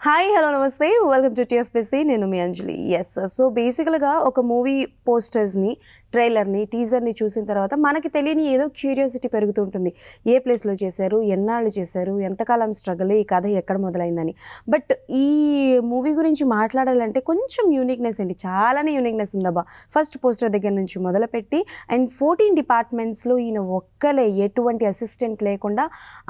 Hi hello నమస్తే welcome to TFPC. నేను మీ అంజలి. Yes, so బేసికల్గా ఒక మూవీ పోస్టర్స్ని, ట్రైలర్ని, టీజర్ని చూసిన తర్వాత మనకి తెలియని ఏదో క్యూరియాసిటీ పెరుగుతుంటుంది. ఏ ప్లేస్లో చేశారు, ఎన్నాళ్ళు చేశారు, ఎంతకాలం స్ట్రగుల్, ఈ కథ ఎక్కడ మొదలైందని. బట్ ఈ మూవీ గురించి మాట్లాడాలంటే కొంచెం యూనిక్నెస్ అండి, చాలానే యూనిక్నెస్ ఉందబ్బా. ఫస్ట్ పోస్టర్ దగ్గర నుంచి మొదలుపెట్టి అండ్ 14 డిపార్ట్మెంట్స్లో ఈయన ఒక్కలే, ఎటువంటి అసిస్టెంట్ లేకుండా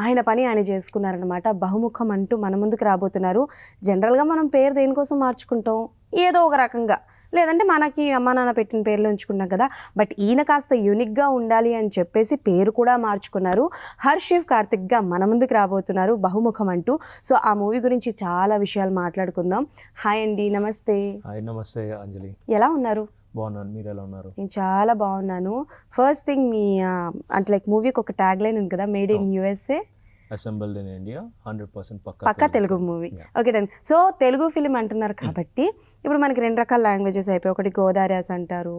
ఆయన పని ఆయన చేసుకున్నారనమాట. బహుముఖం అంటూ మన ముందుకు రాబోతున్నారు. జనరల్గా మనం పేరు దేనికోసం మార్చుకుంటాం, ఏదో ఒక రకంగా, లేదంటే మనకి అమ్మ నాన్న పెట్టిన పేర్లు ఉంచుకుంటాం కదా. బట్ ఈయన కాస్త యూనిక్గా ఉండాలి అని చెప్పేసి పేరు కూడా మార్చుకున్నారు. హర్షివ్ కార్తిక్గా మన ముందుకు రాబోతున్నారు బహుముఖం అంటూ. సో ఆ మూవీ గురించి చాలా విషయాలు మాట్లాడుకుందాం. హాయ్ అండి, నమస్తే. హాయ్, నమస్తే అంజలి. ఎలా ఉన్నారు? బాగున్నాను, మీరు ఎలా ఉన్నారు? నేను చాలా బాగున్నాను. ఫస్ట్ థింగ్, మీ అంటే లైక్ మూవీకి ఒక ట్యాగ్ లైన్ ఉంది కదా, made in USA, assembled in India, 100% పక్కా Telugu movie. Okay done. So Telugu film అంటున్నారు కాబట్టి ఇప్పుడు మనకి 2 రకాల లాంగ్వేజెస్ అయిపోయి, ఒకటి గోదావరిస్ అంటారు,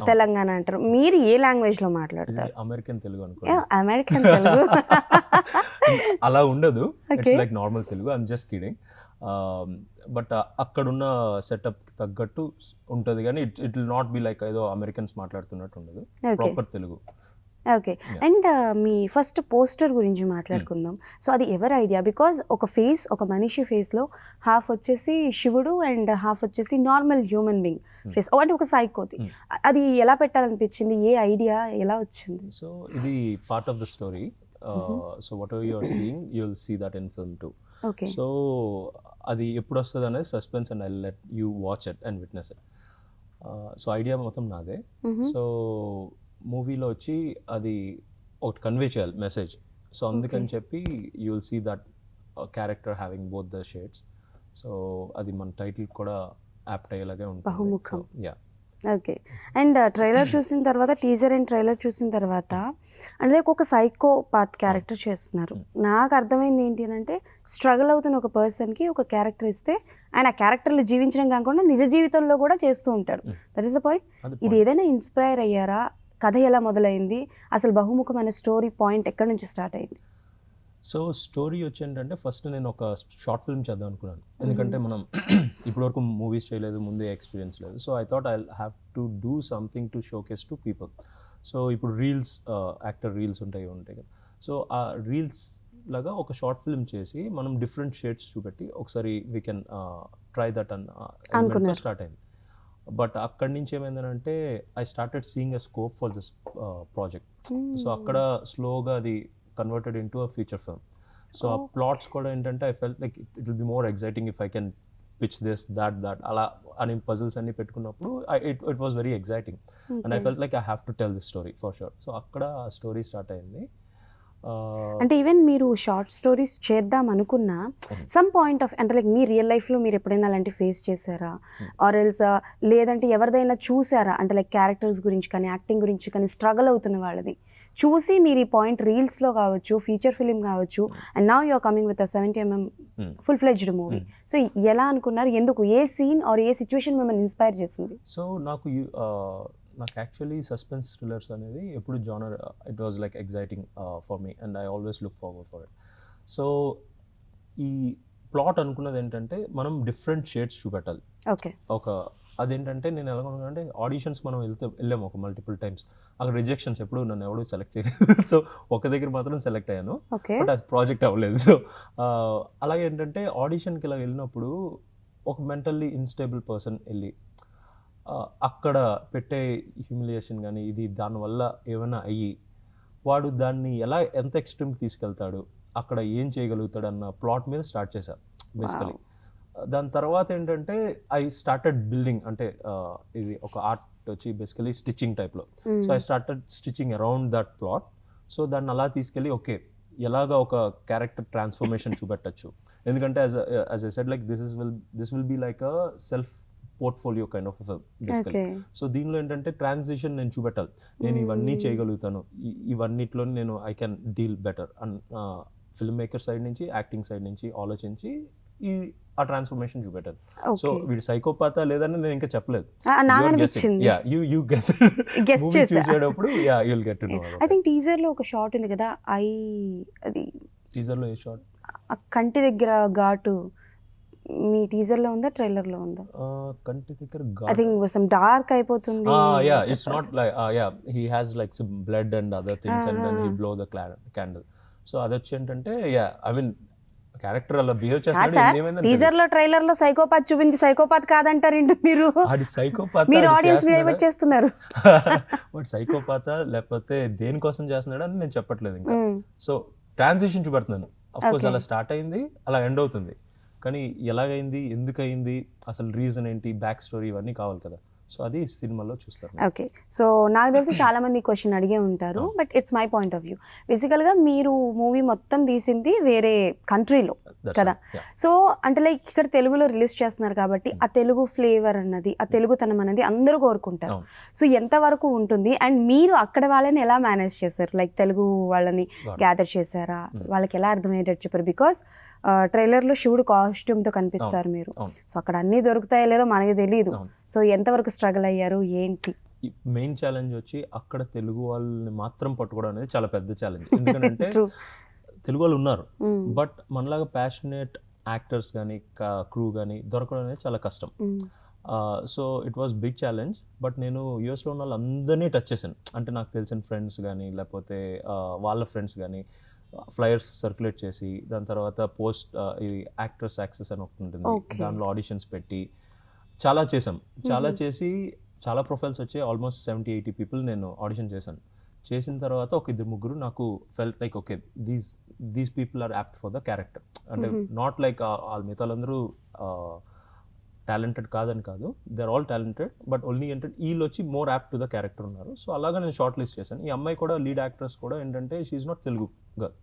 తెలంగాణ అంటారు. మీరు ఏ లాంగ్వేజ్లో మాట్లాడతారు? అమెరికన్ తెలుగు అనుకో. అమెరికన్ తెలుగు అలా ఉండదు, it's like normal Telugu. I'm just kidding. But అక్కడున్న సెటప్ తగ్గట్టు ఉంటుంది, కానీ it will not be like ఏదో అమెరికన్స్ మాట్లాడుతున్నట్టు ఉండదు, proper Telugu. Okay. And me first poster గురించి మాట్లాడుకుందాం. సో అది ఎవరి ఐడియా? బికాజ్ ఒక ఫేస్, ఒక మనిషి ఫేస్లో హాఫ్ వచ్చేసి శివుడు అండ్ హాఫ్ వచ్చేసి నార్మల్ హ్యూమన్ బీయింగ్ ఫేస్, అంటే ఒక సైకోది. అది ఎలా పెట్టాలనిపించింది? ఏ ఐడియా ఎలా వచ్చింది? సో ఇది part of the story. So whatever you are seeing, you will see that in film too. Okay. So అది ఎప్పుడు వస్తుంది అనేది suspense, and I let you watch it and witness it. So idea మొత్తం నాదే. So మూవీలో వచ్చి అది ఒకటి కన్వే చేయాలి మెసేజ్. సో అందుకని చెప్పి you will see that character having both the shades. So అది మన టైటిల్ కూడా యాప్ట్ అయ్యేలాగే ఉంటుంది, బహుముఖం. యా. ఓకే. అండ్ ట్రైలర్ చూసిన తర్వాత, టీజర్ అండ్ ట్రైలర్ చూసిన తర్వాత, అంటే ఒక సైకోపాత్ క్యారెక్టర్ చేస్తున్నారు. నాకు అర్థమైంది ఏంటి అని అంటే, స్ట్రగుల్ అవుతున్న ఒక పర్సన్కి ఒక క్యారెక్టర్ ఇస్తే ఆయన ఆ క్యారెక్టర్లో జీవించడం కాకుండా నిజ జీవితంలో కూడా చేస్తూ ఉంటాడు. That is the point. ఇది ఏదైనా ఇన్స్పైర్ అయ్యారా? కథ ఎలా మొదలైంది? అసలు బహుముఖం అనే స్టోరీ పాయింట్ ఎక్కడి నుంచి స్టార్ట్ అయింది? సో స్టోరీ వచ్చి ఏంటంటే, ఫస్ట్ నేను ఒక షార్ట్ ఫిల్మ్ చేద్దాం అనుకున్నాను. ఎందుకంటే మనం ఇప్పటివరకు మూవీస్ చేయలేదు, ముందే ఎక్స్పీరియన్స్ లేదు. So I thought I have to do something to showcase to people. So ఇప్పుడు రీల్స్, యాక్టర్ రీల్స్ ఉంటాయి కదా. సో ఆ రీల్స్ లాగా ఒక షార్ట్ ఫిల్మ్ చేసి మనం డిఫరెంట్ షేడ్స్ చూపెట్టి ఒకసారి వీ కెన్ ట్రై దట్ అని స్టార్ట్ అయింది. బట్ అక్కడి నుంచి ఏమైందంటే, I started seeing a scope for this project. So అక్కడ స్లోగా అది converted in to a feature film. So ఆ ప్లాట్స్ కూడా ఏంటంటే, I felt like it will be more exciting if I can pitch this that అలా అని puzzles అన్ని పెట్టుకున్నప్పుడు it was very exciting. And I felt like I have to tell this story for sure. So అక్కడ story start అయింది. అంటే even మీరు short stories చేద్దాం అనుకున్నా సమ్ పాయింట్ ఆఫ్, అంటే లైక్ మీ రియల్ లైఫ్లో మీరు ఎప్పుడైనా అలాంటి ఫేస్ చేశారా? ఆర్ ఎల్స్ లేదంటే ఎవరిదైనా చూసారా? అంటే లైక్ క్యారెక్టర్స్ గురించి కానీ, యాక్టింగ్ గురించి కానీ స్ట్రగుల్ అవుతున్న వాళ్ళది చూసి మీరు ఈ పాయింట్ రీల్స్లో కావచ్చు, ఫీచర్ ఫిలిం కావచ్చు, and now you're coming with 70mm full fledged movie. So ఎలా అనుకున్నారు? ఎందుకు? A scene or a situation మిమ్మల్ని ఇన్స్పైర్ చేసింది? సో నాకు యాక్చువల్లీ సస్పెన్స్ థ్రిల్లర్స్ అనేది ఎప్పుడు genre, it was like exciting for me and I always look forward for it. So ఈ plot అనుకున్నది ఏంటంటే, మనం డిఫరెంట్ షేడ్స్ చూపెట్టాలి. ఓకే. అదేంటంటే, నేను ఎలా అనుకున్నానంటే, ఆడిషన్స్ మనం వెళ్ళాము ఒక మల్టిపుల్ టైమ్స్. అక్కడ రిజెక్షన్స్, ఎప్పుడు నన్ను ఎవరు సెలెక్ట్ చేయలేదు. సో ఒక దగ్గర మాత్రం సెలెక్ట్ అయ్యాను, బట్ అది ప్రాజెక్ట్ అవ్వలేదు. సో అలాగే ఏంటంటే, ఆడిషన్కి ఇలా వెళ్ళినప్పుడు ఒక మెంటల్లీ ఇన్స్టేబుల్ పర్సన్ వెళ్ళి అక్కడ పెట్టే హ్యూమిలియేషన్ కానీ ఇది దానివల్ల ఏమైనా అయ్యి వాడు దాన్ని ఎంత ఎక్స్ట్రీమ్కి తీసుకెళ్తాడు, అక్కడ ఏం చేయగలుగుతాడు అన్న ప్లాట్ మీద స్టార్ట్ చేశాను బేసికలీ. దాని తర్వాత ఏంటంటే, ఐ స్టార్టెడ్ బిల్డింగ్, అంటే ఇది ఒక ఆర్ట్ వచ్చి బేసికలీ స్టిచ్చింగ్ టైప్లో. So I started stitching around that plot. So దాన్ని అలా తీసుకెళ్ళి ఓకే ఎలాగా ఒక క్యారెక్టర్ ట్రాన్స్ఫర్మేషన్ చూపెట్టచ్చు. ఎందుకంటే as I said, like this will be like a self portfolio kind of film basically. So దీనిలో ఏంటంటే ట్రాన్సిషన్ నేను చూపెట్టాలి, నేను ఇవన్నీ చేయగలుగుతాను, ఇవన్నిట్లో నేను I can deal better and film maker side నుంచి, యాక్టింగ్ సైడ్ నుంచి ఆలోచించి ఆ ట్రాన్స్ఫర్మేషన్ చూపెట్టాను. సో వీడు సైకోపాతా లేదని నేను ఇంకా చెప్పలేదు. చూసేటప్పుడు you'll get to know. I think teaser లో ఒక షాట్ ఉంది కదా, అది టీజర్ లో ఏ షాట్? కంటి దగ్గర ఘాటు మీ టీజర్లో ఉందా ట్రైలర్లో ఉందా? కంటి దగ్గర ఐ థింక్ సమ్ డార్క్ అయిపోతుంది. It's not like he has like some blood and other things and then he blow the candle. So అది వచ్చి ఏంటంటే ఐ మీన్ క్యారెక్టర్ అలా బిహేవ్ చేస్తున్నాడు. టీజర్ లో ట్రైలర్ లో సైకోపాత్ చూపించి సైకోపాత్ కాదంటారండి మీరు. అది సైకోపాత్, మీరు ఆడియన్స్ డైవర్ట్ చేస్తున్నారు. బట్ సైకోపాత లేకపోతే దేనికోసం చేస్తున్నాడు అని నేను చెప్పట్లేదు ఇంకా. సో ట్రాన్సిషన్ చూపెడుతున్నాను. అఫ్ కోర్స్ అలా స్టార్ట్ అయింది, అలా ఎండ్ అవుతుంది. కానీ ఎలాగైంది, ఎందుకు అయింది, అసలు రీజన్ ఏంటి, బ్యాక్ స్టోరీ ఇవన్నీ కావాలి కదా. సో అది సినిమాలో చూస్తారు. ఓకే, సో నాకు తెలిసి చాలా మంది క్వశ్చన్ అడిగే ఉంటారు, but it's my point of view. బేసికల్గా మీరు మూవీ మొత్తం తీసింది వేరే కంట్రీలో కదా. సో అంటే లైక్ ఇక్కడ తెలుగులో రిలీజ్ చేస్తున్నారు కాబట్టి ఆ తెలుగు ఫ్లేవర్ అన్నది, ఆ తెలుగుతనం అనేది అందరూ కోరుకుంటారు. సో ఎంతవరకు ఉంటుంది అండ్ మీరు అక్కడ వాళ్ళని ఎలా మేనేజ్ చేశారు? లైక్ తెలుగు వాళ్ళని గ్యాదర్ చేశారా? వాళ్ళకి ఎలా అర్థమయ్యేటట్టు చెప్పారు? బికాస్ ట్రైలర్లో శివుడు కాస్ట్యూమ్తో కనిపిస్తారు మీరు. సో అక్కడ అన్నీ దొరుకుతాయో లేదో మనకి తెలియదు. సో ఎంతవరకు స్ట్రగుల్ అయ్యారు ఏంటి? మెయిన్ ఛాలెంజ్ వచ్చి అక్కడ తెలుగు వాళ్ళని మాత్రం పట్టుకోవడం అనేది చాలా పెద్ద ఛాలెంజ్. ఎందుకంటే తెలుగు వాళ్ళు ఉన్నారు, బట్ మనలాగా ప్యాషనేట్ యాక్టర్స్ కానీ క్రూ కానీ దొరకడం అనేది చాలా కష్టం. So it was big challenge. But నేను యూఎస్లో ఉన్న వాళ్ళందరినీ టచ్ చేశాను. అంటే నాకు తెలిసిన ఫ్రెండ్స్ కానీ లేకపోతే వాళ్ళ ఫ్రెండ్స్ కానీ ఫ్లయర్స్ సర్క్యులేట్ చేసి, దాని తర్వాత పోస్ట్ ఇది యాక్టర్స్ యాక్సెస్ అని ఒకటి ఉంటుంది, దాంట్లో ఆడిషన్స్ పెట్టి చాలా చేసాం. చాలా చేసి చాలా ప్రొఫైల్స్ వచ్చి ఆల్మోస్ట్ 70-80 పీపుల్ నేను ఆడిషన్ చేశాను. చేసిన తర్వాత ఒక 2-3 నాకు felt like okay these people are apt for the character. అంటే నాట్ లైక్ మిగతా వాళ్ళందరూ టాలెంటెడ్ కాదని కాదు, they are all talented, but only ఏంటంటే వీళ్ళు వచ్చి more apt to the character ఉన్నారు. సో అలాగా నేను షార్ట్ లిస్ట్ చేశాను. ఈ అమ్మాయి కూడా లీడ్ యాక్ట్రెస్ కూడా ఏంటంటే she is not Telugu girl.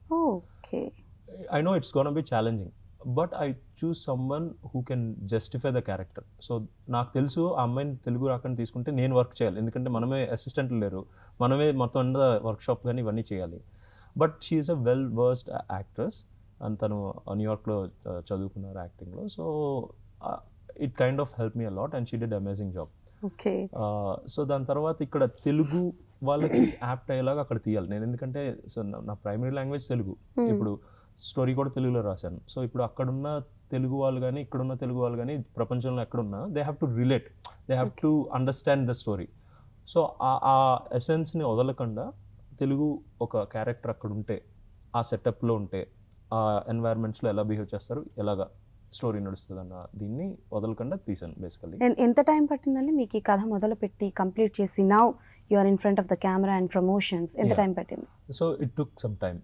I know it's gonna be challenging, but I choose someone who can justify the character. So నాకు తెలుసు ఆ అమ్మాయిని తెలుగు రాకుండా తీసుకుంటే నేను వర్క్ చేయాలి, ఎందుకంటే మనమే అసిస్టెంట్లు లేరు, మనమే మొత్తం అంతా వర్క్షాప్ కానీ ఇవన్నీ చేయాలి. But she is a well versed actress and తను న్యూయార్క్లో చదువుకున్నారు యాక్టింగ్లో. So it kind of help me a lot and she did amazing job. So దాని తర్వాత ఇక్కడ తెలుగు వాళ్ళకి యాప్ట్ అయ్యేలాగా అక్కడ తీయాలి నేను, ఎందుకంటే సో నా ప్రైమరీ లాంగ్వేజ్ తెలుగు, ఇప్పుడు స్టోరీ కూడా తెలుగులో రాశాను. సో ఇప్పుడు అక్కడున్న తెలుగు వాళ్ళు కానీ ఇక్కడున్న తెలుగు వాళ్ళు కానీ ప్రపంచంలో ఎక్కడున్నా they have to relate, they have to understand the story. So ఆ ఎసెన్స్ని వదలకుండా తెలుగు ఒక క్యారెక్టర్ అక్కడ ఉంటే, ఆ సెటప్లో ఉంటే, ఆ ఎన్వైర్మెంట్స్లో ఎలా బిహేవ్ చేస్తారు, ఎలాగా స్టోరీ నడుస్తుంది అన్న దీన్ని వదలకుండా తీసాను బేసికల్లీ. ఎంత టైం పట్టిందండి మీకు ఈ కథ మొదలుపెట్టి కంప్లీట్ చేసి now you are in front of the camera and promotions? ఎంత టైం పట్టింది? So it took some time.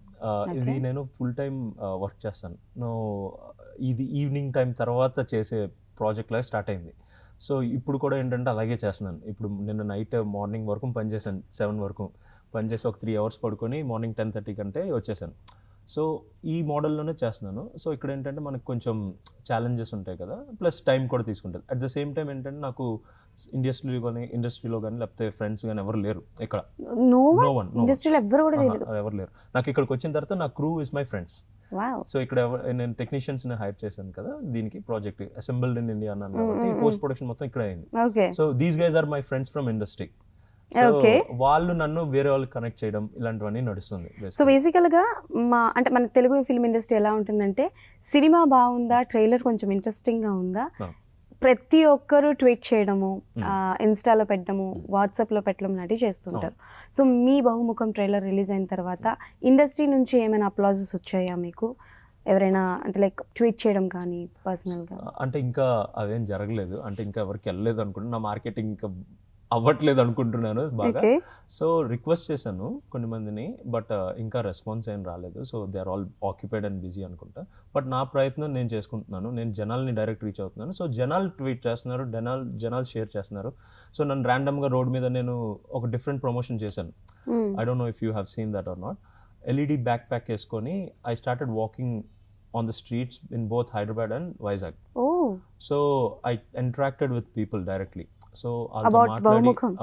ఇది నేను ఫుల్ టైం వర్క్ చేస్తాను. ఇది ఈవినింగ్ టైం తర్వాత చేసే ప్రాజెక్ట్ లాగా స్టార్ట్ అయింది. సో ఇప్పుడు కూడా ఏంటంటే అలాగే చేస్తున్నాను. ఇప్పుడు నిన్న నైట్ మార్నింగ్ వరకు పనిచేశాను, 7 వరకు పనిచేసి ఒక 3 hours పడుకొని మార్నింగ్ 10:30 కంటే వచ్చేసాను. సో ఈ మోడల్లోనే చేస్తున్నాను. సో ఇక్కడ ఏంటంటే మనకు కొంచెం ఛాలెంజెస్ ఉంటాయి కదా, ప్లస్ టైం కూడా తీసుకుంటుంది. అట్ ద సేమ్ టైం ఏంటంటే నాకు ఇండస్ట్రీలో కానీ లేకపోతే ఫ్రెండ్స్ కానీ ఎవరు లేరు ఇక్కడ. ఎవరు లేరు నాకు. ఇక్కడికి వచ్చిన తర్వాత నా crew is my friends. So ఇక్కడ నేను టెక్నీషియన్స్ ని హైర్ చేశాను కదా దీనికి, ప్రాజెక్ట్ అసెంబుల్డ్ ఇన్ ఇండియా అన్నాను కాబట్టి పోస్ట్ ప్రొడక్షన్ మొత్తం ఇక్కడ అయింది. So these guys are my friends from industry. So వాళ్ళు నన్ను వేరే వాళ్ళు కనెక్ట్ చేయడం ఇలాంటివన్నీ నడుస్తుంది. సో బేసికల్గా అంటే మన తెలుగు ఫిల్మ్ ఇండస్ట్రీ ఎలా ఉంటుందంటే, సినిమా బాగుందా, ట్రైలర్ కొంచెం ఇంట్రెస్టింగ్గా ఉందా, ప్రతి ఒక్కరు ట్వీట్ చేయడము, ఇన్స్టాలో పెట్టడము, వాట్సాప్లో పెట్టడం లాంటివి చేస్తుంటారు. సో మీ బహుముఖం ట్రైలర్ రిలీజ్ అయిన తర్వాత ఇండస్ట్రీ నుంచి ఏమైనా అప్లాజెస్ వచ్చాయా మీకు? ఎవరైనా అంటే లైక్ ట్వీట్ చేయడం కానీ పర్సనల్గా? అంటే ఇంకా అదేం జరగలేదు, అంటే ఇంకా ఎవరికి వెళ్ళలేదు అనుకుంటున్నా, నా మార్కెటింగ్ ఇంకా అవ్వట్లేదు అనుకుంటున్నాను బాగా. సో రిక్వెస్ట్ చేశాను కొన్ని మందిని, బట్ ఇంకా రెస్పాన్స్ ఏం రాలేదు. So they are all occupied and busy అనుకుంటా. బట్ నా ప్రయత్నం నేను చేసుకుంటున్నాను, నేను జనాల్ని డైరెక్ట్ రీచ్ అవుతున్నాను. సో జనాలు ట్వీట్ చేస్తున్నారు, జనాలు షేర్ చేస్తున్నారు. సో నన్ను ర్యాండమ్గా రోడ్ మీద నేను ఒక డిఫరెంట్ ప్రమోషన్ చేశాను. I don't know if you have seen that or not. LED backpack వేసుకొని I started walking on the streets in both Hyderabad and Vizag. So I interacted with people directly. So about Bahumukham,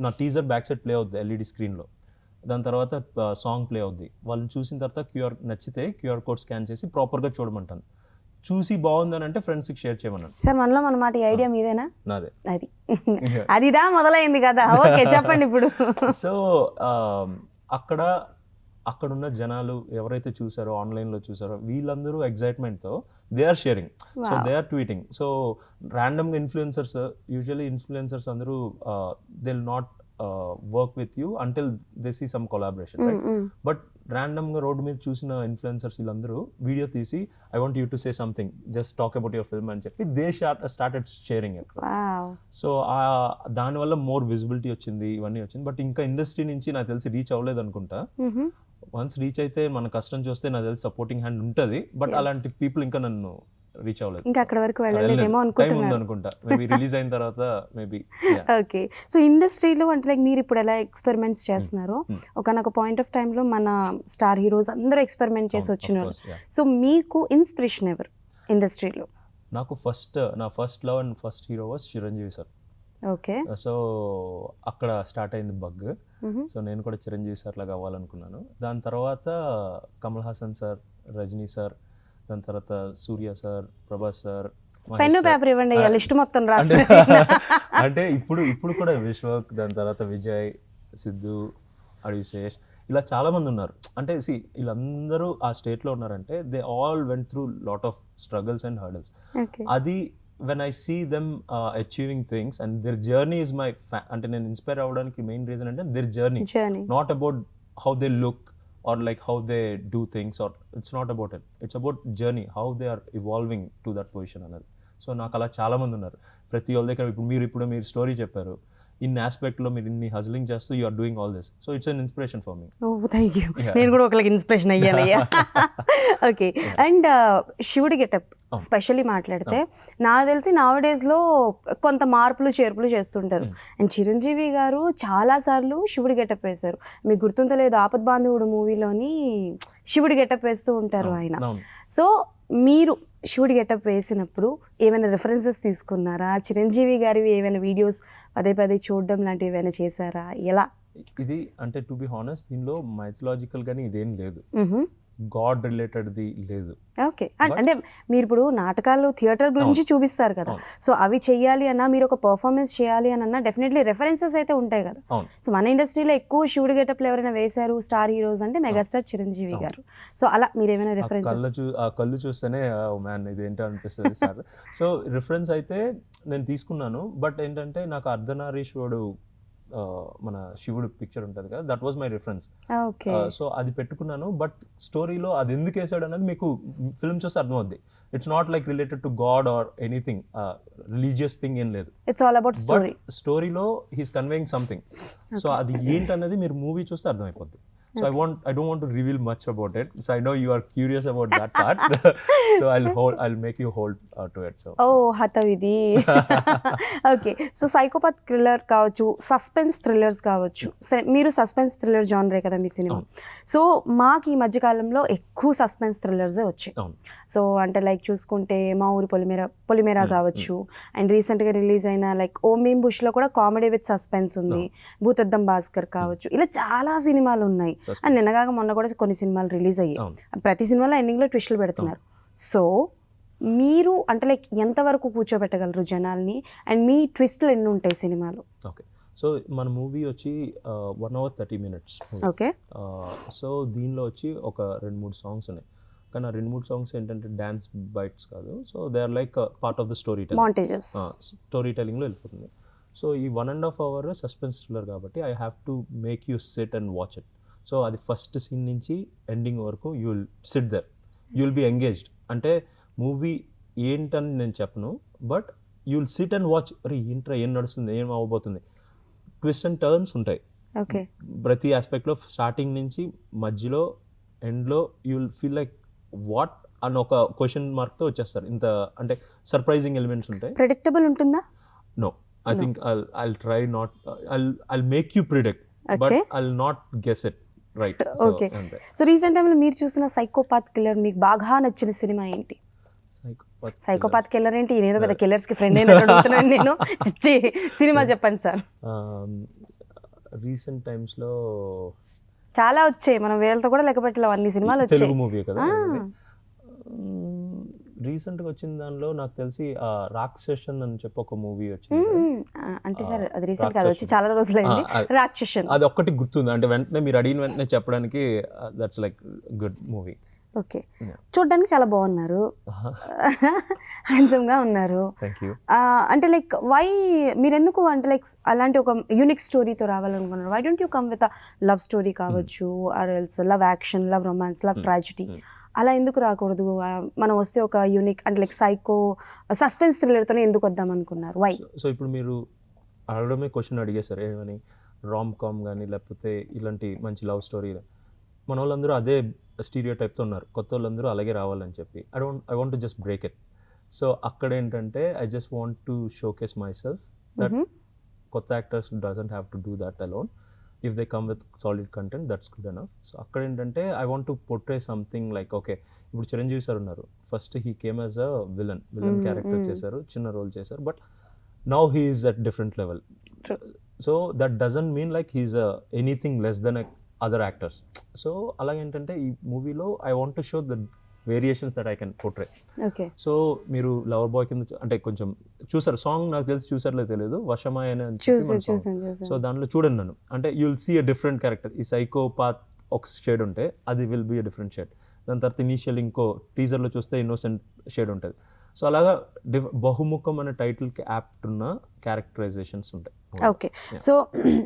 నా teaser back side play అవుద్ది LED స్క్రీన్లో, దాని తర్వాత song play అవుద్ది. వాళ్ళని చూసిన తర్వాత నచ్చితే QR కోడ్ స్కాన్ చేసి ప్రాపర్గా చూడమంటాను. చూసి బాగుందని అంటే ఫ్రెండ్స్కి షేర్ చేయమన్నాను. సార్ మనలో మనమాట ఈ ఐడియా మీదేనా? నాదే. అదిదా మొదలైంది కదా. ఓకే చెప్పండి ఇప్పుడు. సో అక్కడ అక్కడున్న జనాలు ఎవరైతే చూసారో ఆన్లైన్లో చూసారో వీళ్ళందరూ ఎగ్జైట్మెంట్తో they are sharing, so they are tweeting. So ర్యాండమ్గా ఇన్ఫ్లుయెన్సర్స్, యూజువల్లీ ఇన్ఫ్లుయెన్సర్స్ అందరూ they will not work with you until they see some collaboration, right? But ర్యాండమ్గా రోడ్డు మీద చూసిన ఇన్ఫ్లుయెన్సర్స్ వీళ్ళందరూ వీడియో తీసి I want you to say something, just talk about your film అని చెప్పి they started sharing it. So దానివల్ల more visibility వచ్చింది, ఇవన్నీ వచ్చింది. బట్ ఇంకా ఇండస్ట్రీ నుంచి నాకు తెలిసి రీచ్ అవ్వలేదు అనుకుంటా. వన్స్ రీచ్ అయితే మన కష్టం చూస్తే నాకు తెలిసి సపోర్టింగ్ హ్యాండ్ ఉంటుంది. బట్ అలాంటి పీపుల్ ఇంకా నన్ను రీచ్ అవ్వలేదు, ఇంకా అక్కడ వరకు వెళ్ళలేదేమో అనుకుంటా. మేబీ రిలీజ్ అయిన తర్వాత మేబీ. ఓకే, సో ఇండస్ట్రీలో అంటే లైక్ మీరు ఇప్పుడు ఎలా ఎక్స్పెరిమెంట్స్ చేస్తున్నారో ఒకనొక పాయింట్ ఆఫ్ టైంలో మన స్టార్ హీరోస్ అందరూ ఎక్స్పెరిమెంట్ చేసి వచ్చినారు. సో మీకు ఇన్స్పిరేషన్ ఎవరు ఇండస్ట్రీలో? నాకు నా first love and first hero was Chiranjeevi sir. Okay, so అక్కడ స్టార్ట్ అయింది బగ్. సో నేను కూడా చిరంజీవి సార్ లాగా అవ్వాలనుకున్నాను. దాని తర్వాత కమల్ హాసన్ సార్, రజనీ సార్, దాని తర్వాత Surya sir, Prabhas sir. Pen paper ఇవ్వండి, లిస్ట్ మొత్తం రాసి. అంటే ఇప్పుడు కూడా విశ్వక్, దాని తర్వాత విజయ్, సిద్ధు, అడిశేష్, ఇలా చాలా మంది ఉన్నారు. అంటే వీళ్ళందరూ ఆ స్టేట్లో ఉన్నారంటే they all went through lot of struggles and hurdles. అది when I see them achieving things and their journey is my అంటే నేను ఇన్స్పైర్ అవ్వడానికి మెయిన్ రీజన్ అంటే their journey, not about how they look or like how they do things, or it's not about it, it's about journey, how they are evolving to that position అన్నది. So నాకు అలా చాలా మంది ఉన్నారు ప్రతి వాళ్ళ దగ్గర. ఇప్పుడు మీరు స్టోరీ చెప్పారు, ఇన్ ఆస్పెక్ట్లో మీరు ఇన్ని హజ్లింగ్ చేస్తూ you are doing all this, so it's an inspiration for me. Oh thank you, నేను కూడా ఒకరికి ఇన్స్పిరేషన్ అయ్యానయ్యా. ఓకే, అండ్ శివుడి గెటప్ స్పెషల్లీ మాట్లాడితే నాకు తెలిసి నావడేస్లో కొంత మార్పులు చేర్పులు చేస్తుంటారు. అండ్ చిరంజీవి గారు చాలాసార్లు శివుడి గెటప్ వేశారు. మీకు గుర్తుందో లేదు, ఆపద్ బాంధవుడు మూవీలోని శివుడి గెటప్ వేస్తూ ఉంటారు ఆయన. సో మీరు శివుడి గెటప్ వేసినప్పుడు ఏమైనా రెఫరెన్సెస్ తీసుకున్నారా? చిరంజీవి గారివి ఏమైనా వీడియోస్ పదే పదే చూడడం లాంటివి ఏమైనా చేశారా? ఎలా? ఇది అంటే టు బి హానెస్ట్ దీనిలో మైథలాజికల్ గానీ ఇదేం లేదు, గాడ్ రిలేటెడ్ది లేదు. ఓకే, అంటే మీరు ఇప్పుడు నాటకాలు థియేటర్ గురించి చూపిస్తారు కదా, సో అవి చెయ్యాలి అన్నా, మీరు ఒక పర్ఫార్మెన్స్ చేయాలి అని అన్నా డెఫినెట్లీ రెఫరెన్సెస్ అయితే ఉంటాయి కదా. సో మన ఇండస్ట్రీలో ఎక్కువ శివుడి గెటప్లు ఎవరైనా వేశారు స్టార్ హీరోస్ అంటే మెగాస్టార్ చిరంజీవి గారు. సో అలా మీరు ఏమైనా రెఫరెన్సెస్? కళ్ళు చూస్తేనే మ్యాన్ ఇది ఏంటో అనిపిస్తుంది సార్. సో రిఫరెన్స్ అయితే నేను తీసుకున్నాను, బట్ ఏంటంటే నాకు అర్ధనారీశ్వరుడు మన శివుడు పిక్చర్ ఉంటుంది కదా, that was my reference. So అది పెట్టుకున్నాను. బట్ స్టోరీలో అది ఎందుకు వేసాడు అనేది మీకు ఫిల్మ్ చూస్తే అర్థమవుద్ది. It's not like related to god or anything religious thing ఏం లేదు. It's all about story. స్టోరీలో హీస్ కన్వేయింగ్ సంథింగ్. సో అది ఏంటనేది మీరు మూవీ చూస్తే అర్థమైపోద్ది. So I don't want to reveal much about it. So I know you are curious about that part. So I'll make you hold to it. So హతవిధి. Okay, so psychopath thriller కావచ్చు, suspense thrillers కావచ్చు. సరే, మీరు suspense thriller జానరే కదా మీ cinema. So మాకు ఈ మధ్యకాలంలో ఎక్కువ సస్పెన్స్ థ్రిల్లర్సే వచ్చాయి. సో అంటే లైక్ చూసుకుంటే మా ఊరి పొలిమేర కావచ్చు, అండ్ రీసెంట్గా రిలీజ్ అయిన లైక్ ఓం భీమ్ బుష్లో కూడా కామెడీ విత్ సస్పెన్స్ ఉంది, భూతద్దం భాస్కర్ కావచ్చు, ఇలా చాలా సినిమాలు ఉన్నాయి. అండ్ నిన్నగాక మొన్న కూడా కొన్ని సినిమాలు రిలీజ్ అయ్యాయి. ప్రతి సినిమాలో ఎండింగ్లో ట్విస్టులు పెడుతున్నారు. సో మీరు అంటే లైక్ ఎంతవరకు కూర్చోబెట్టగలరు జనాల్ని, అండ్ మీ ట్విస్ట్లు ఎన్ని ఉంటాయి సినిమాలో? ఓకే, సో మన మూవీ వచ్చి 1 hour 30 minutes. ఓకే, సో దీనిలో వచ్చి ఒక 2-3 సాంగ్స్ ఉన్నాయి. కానీ ఆ 2-3 సాంగ్స్ ఏంటంటే డ్యాన్స్ బైట్స్ కాదు. So they are like part of the story టెలింగ్లో వెళ్ళిపోతుంది. సో ఈ 1.5 hour సస్పెన్స్ థ్రిల్లర్ కాబట్టి I have to make you sit and watch it. So అది ఫస్ట్ సీన్ నుంచి ఎండింగ్ వరకు you will sit there, you will be engaged. అంటే movie ఏంటని నేను చెప్పను, but you will sit and watch. అరే ఏంట్రా, ఏం నడుస్తుంది, ఏం అవ్వబోతుంది, ట్విస్ట్ అండ్ టర్న్స్ ఉంటాయి ప్రతి ఆస్పెక్ట్లో. స్టార్టింగ్ నుంచి మధ్యలో ఎండ్లో you will feel like what అని ఒక క్వశ్చన్ మార్క్తో వచ్చేస్తారు. ఇంత అంటే సర్ప్రైజింగ్ ఎలిమెంట్స్ ఉంటాయి. ప్రెడిక్టబుల్ ఉంటుందా? No, I think I'll try not. I'll make you predict, but I'll not guess it. Right. Okay, so recent టైంలో మీరు చూసిన సైకోపాత్ కిల్లర్ మీకు బాగా నచ్చిన సినిమా ఏంటి? సైకోపాత్ కిల్లర్ ఏంటి? నేనేదో పెద్ద కిల్లర్స్కి ఫ్రెండ్ అయినా అడుగుతున్నాను నేను. సినిమా చెప్పండి సార్. రీసెంట్ టైమ్స్లో చాలా వచ్చాయి, మనం వేలతో కూడా లెక్క పెట్టలేము, అన్ని సినిమాలు వచ్చాయి. తెలుగు మూవీ కదా. రీసెంట్గా వచ్చిన దానిలో నాకు తెలిసి రాక్షసన్ అని చెప్పి ఒక మూవీ వచ్చింది. అంటే సార్ అది రీసెంట్ కాదు, వచ్చి చాలా రోజులైంది. రాక్షసన్ అది ఒక్కటి గుర్తుంది, అంటే వెంటనే మీరు అడిగిన వెంటనే చెప్పడానికి that's like good movie. Okay, చూడడానికి చాలా బాగున్నారు, హ్యాండ్సమ్గా ఉన్నారు. Thank you. అంటే లైక్ వై మీరు ఎందుకు అంటే లైక్ అలాంటి ఒక యూనిక్ స్టోరీతో రావాలనుకున్నారు? Why don't you come with love story కావచ్చు, or else love action, love romance, love tragedy, అలా ఎందుకు రాకూడదు? మనం వస్తే ఒక యూనిక్ అంటే లైక్ సైకో సస్పెన్స్ థ్రిల్లర్తోనే ఎందుకు వద్దాం అనుకున్నారు? వై? సో ఇప్పుడు మీరు అడగడమే క్వశ్చన్ అడిగేశారు, ఏమని రామ్ కామ్ కానీ లేకపోతే ఇలాంటి మంచి లవ్ స్టోరీ. మన వాళ్ళందరూ అదే స్టీరియో టైప్తో ఉన్నారు, కొత్త వాళ్ళందరూ అలాగే రావాలని చెప్పి. I want to just break it. So అక్కడ ఏంటంటే I just want to showcase myself that కొత్త actors doesn't have to do that alone. If they come with solid content that's good enough. So అక్కడ ఏంటంటే I want to portray something like, okay ఇప్పుడు Chiranjeevi sir ఉన్నారు, first he came as a villain character చేశారు, చిన్న role చేశారు, but now he is at different level. So that doesn't mean like he is anything less than other actors. So అలాగేంటంటే ఈ మూవీలో I want to show the variations that I can portray. Okay, so మీరు lover boy కింద అంటే కొంచెం చూసారు song, నాకు తెలిసి చూసారో తెలియదు, వశమాయ అని. సో దాంట్లో చూడండి నన్ను, అంటే you will see a different character. ఈ సైకోపాత్ ఒక షేడ్ ఉంటే అది will be a different shade. దాని తర్వాత ఇనీషియల్ ఇంకో టీజర్లో చూస్తే ఇన్నోసెంట్ షేడ్ ఉంటుంది. సో అలాగా బహుముఖం అనే టైటిల్కి యాప్ట్ ఉన్న క్యారెక్టరైజేషన్స్ ఉంటాయి. ఓకే, సో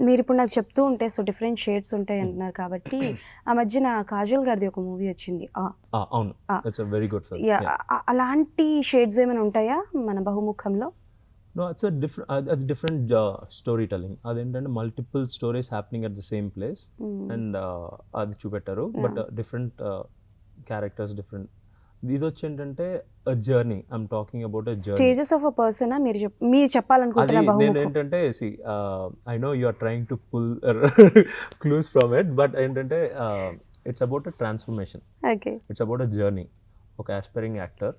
మీరు ఇప్పుడు నాకు చెప్తూ ఉంటే సో డిఫరెంట్ షేడ్స్ ఉంటాయి అంటున్నారు కాబట్టి, ఆ మధ్యన కాజల్ గారిది ఒక మూవీ వచ్చింది. అవును, it's a very good film. అలాంటి షేడ్స్ ఏమైనా ఉంటాయా మన బహుముఖంలో? నో, ఇట్స్ అది డిఫరెంట్ స్టోరీ టెల్లింగ్. అదేంటంటే multiple stories happening at the same place and అది చూపెట్టారు, బట్ డిఫరెంట్ క్యారెక్టర్స్ డిఫరెంట్. ఇది వచ్చి ఏంటంటే journey, I'm talking about stages of a person. మీరు చెప్పాలనుకుంటున్నా నేను ఏంటంటే I know you are trying to pull clues from it, but ఏంటంటే it's about a transformation. Okay, it's about a journey. ఒక aspiring actor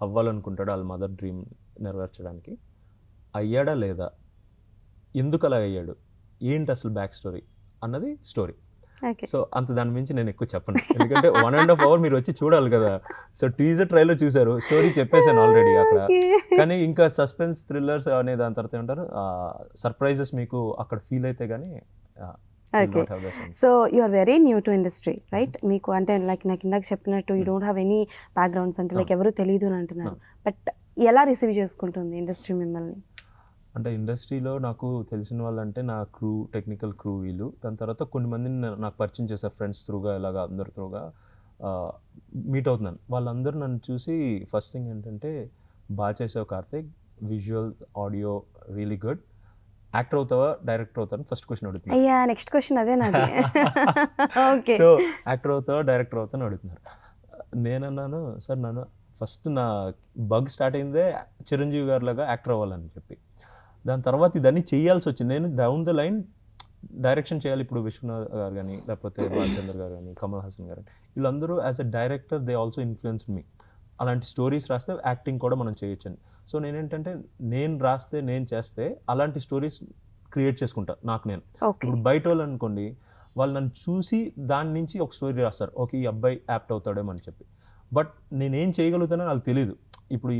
అవ్వాలనుకుంటాడు వాళ్ళ మదర్ డ్రీమ్ నెరవేర్చడానికి. అయ్యాడా లేదా, ఎందుకు అలా అయ్యాడు, ఏంటి అసలు బ్యాక్ స్టోరీ అన్నది స్టోరీ. సో అంత దాని మించి నేను ఎక్కువ చెప్పను, ఎందుకంటే 1.5 hour మీరు వచ్చి చూడాలి కదా. సో టీజర్ ట్రైలర్ చూసారు, స్టోరీ చెప్పేసాను ఆల్రెడీ అక్కడ. కానీ ఇంకా సస్పెన్స్ థ్రిల్లర్స్ అనే దాని తర్వాత ఏమంటారు, సర్ప్రైజెస్ మీకు అక్కడ ఫీల్ అయితే కానీ. Okay, so you are very new to industry right? మీకు అంటే లైక్ నాకు ఇందాక చెప్పినట్టు you don't have any backgrounds, అంటే లైక్ ఎవరు తెలియదు అని అంటున్నారు. బట్ ఎలా రిసీవ్ చేసుకుంటుంది ఇండస్ట్రీ మిమ్మల్ని? అంటే ఇండస్ట్రీలో నాకు తెలిసిన వాళ్ళంటే నా క్రూ, టెక్నికల్ క్రూ వీళ్ళు. దాని తర్వాత కొన్ని మందిని నాకు పరిచయం చేశారు ఫ్రెండ్స్ త్రూగా, ఇలాగా అందరి త్రూగా మీట్ అవుతున్నాను. వాళ్ళందరూ నన్ను చూసి ఫస్ట్ థింగ్ ఏంటంటే, బాగా చేసావు Karthik, visual audio really good, actor అవుతావా డైరెక్టర్ అవుతావని ఫస్ట్ క్వశ్చన్ అడుగుతున్నారు. అయ్యా, నెక్స్ట్ క్వశ్చన్ అదే నాది. ఓకే, సో యాక్టర్ అవుతావా డైరెక్టర్ అవుతావని అడుగుతున్నారు. నేనన్నాను, సార్ నన్ను ఫస్ట్ నా బగ్ స్టార్ట్ అయిందే చిరంజీవి గారిలాగా యాక్టర్ అవ్వాలని చెప్పి. దాని తర్వాత ఇదన్నీ చేయాల్సి వచ్చింది. నేను డౌన్ ద లైన్ డైరెక్షన్ చేయాలి. ఇప్పుడు విశ్వనాథ్ గారు కానీ లేకపోతే బాలచంద్ర గారు కానీ కమల్ హాసన్ గారు వీళ్ళందరూ as a director they also influenced మీ. అలాంటి స్టోరీస్ రాస్తే యాక్టింగ్ కూడా మనం చేయొచ్చండి. సో నేనేంటంటే నేను రాస్తే నేను చేస్తే అలాంటి స్టోరీస్ క్రియేట్ చేసుకుంటా నాకు నేను. ఇప్పుడు బయట వాళ్ళు అనుకోండి, వాళ్ళు నన్ను చూసి దాని నుంచి ఒక స్టోరీ రాస్తారు, ఓకే ఈ అబ్బాయి యాప్ట్ అవుతాడేమో అని చెప్పి. బట్ నేనేం చేయగలుగుతానో వాళ్ళకి తెలియదు. ఇప్పుడు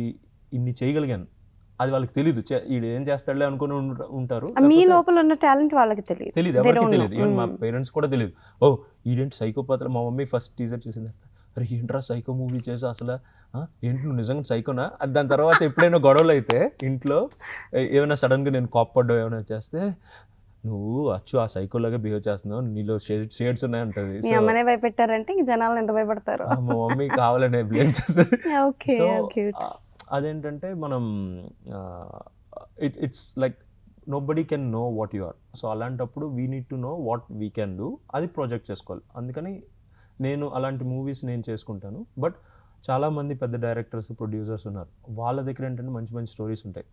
ఇన్ని చేయగలిగాను అది వాళ్ళకి తెలియదు, వీడు ఏం చేస్తాడులే అనుకుని ఉంటారు. మీ లోపల ఉన్న టాలెంట్ వాళ్ళకి తెలియదు, ఎవరికి తెలియదు. ఈవెన్ మా పేరెంట్స్ కూడా తెలియదు. ఓ ఈడేంటి సైకోపాత్ర. మా మమ్మీ ఫస్ట్ టీజర్ చూసింది, అరే ఏంట్రా సైకో మూవీ చేసి అసలు ఏంటి నువ్వు నిజంగా సైకోనా. దాని తర్వాత ఎప్పుడైనా గొడవలు అయితే ఇంట్లో ఏమైనా సడన్గా నేను కోప్పడ్డా ఏమైనా చేస్తే, నువ్వు అచ్చు ఆ సైకోలాగా బిహేవ్ చేస్తున్నావు, నీలో షేడ్స్ ఉన్నాయి అంటది. అమ్మనే భయపెట్టారంటే జనాలు ఎంత భయపడతారు. మా మమ్మీ కావాలనే బ్లేమ్ చేస్తుంది. అదేంటంటే మనం it's like nobody can know what you are. So అలాంటప్పుడు we need to know what we can do, అది ప్రాజెక్ట్ చేసుకోవాలి. అందుకని నేను అలాంటి మూవీస్ నేను చేసుకుంటాను. బట్ చాలామంది పెద్ద డైరెక్టర్స్, ప్రొడ్యూసర్స్ ఉన్నారు, వాళ్ళ దగ్గర ఏంటంటే మంచి మంచి స్టోరీస్ ఉంటాయి.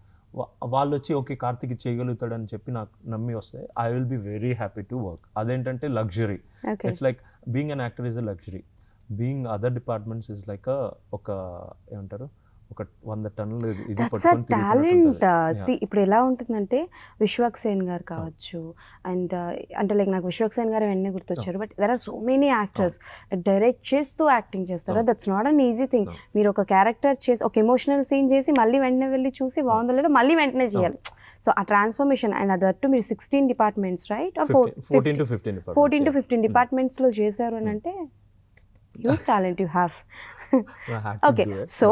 వాళ్ళు వచ్చి ఓకే కార్తిక్ చేయగలుగుతాడని చెప్పి నాకు నమ్మి వస్తే I will be very happy to work. అదేంటంటే luxury. It's like being an actor is a luxury, being other departments is like ఒక ఏమంటారు ఒక 100 టన్నులు ఇది దట్స్ అ పట్టుకొని టాలెంట్. తిరుగుతున్నట్టు సి ఇప్పుడు ఎలా ఉంటుందంటే విశ్వక్ సేన్ గారు కావచ్చు, అండ్ అంటే లైక్ నాకు విశ్వక్ సేన్ గారు వెంటనే గుర్తొచ్చారు. But there are so many actors direct చేస్తూ యాక్టింగ్ చేస్తారు. That's not an easy thing. మీరు ఒక క్యారెక్టర్ చేసి ఒక ఎమోషనల్ సీన్ చేసి మళ్ళీ వెంటనే వెళ్ళి చూసి బాగుందో లేదో మళ్ళీ వెంటనే చేయాలి. సో ఆ ట్రాన్స్ఫర్మేషన్ అండ్ అదట్టు మీరు 16 departments right, 14 to 15 departments, 14 to 15 డిపార్ట్మెంట్స్లో చేశారు అని అంటే huge talent you have. I had to okay, do it. So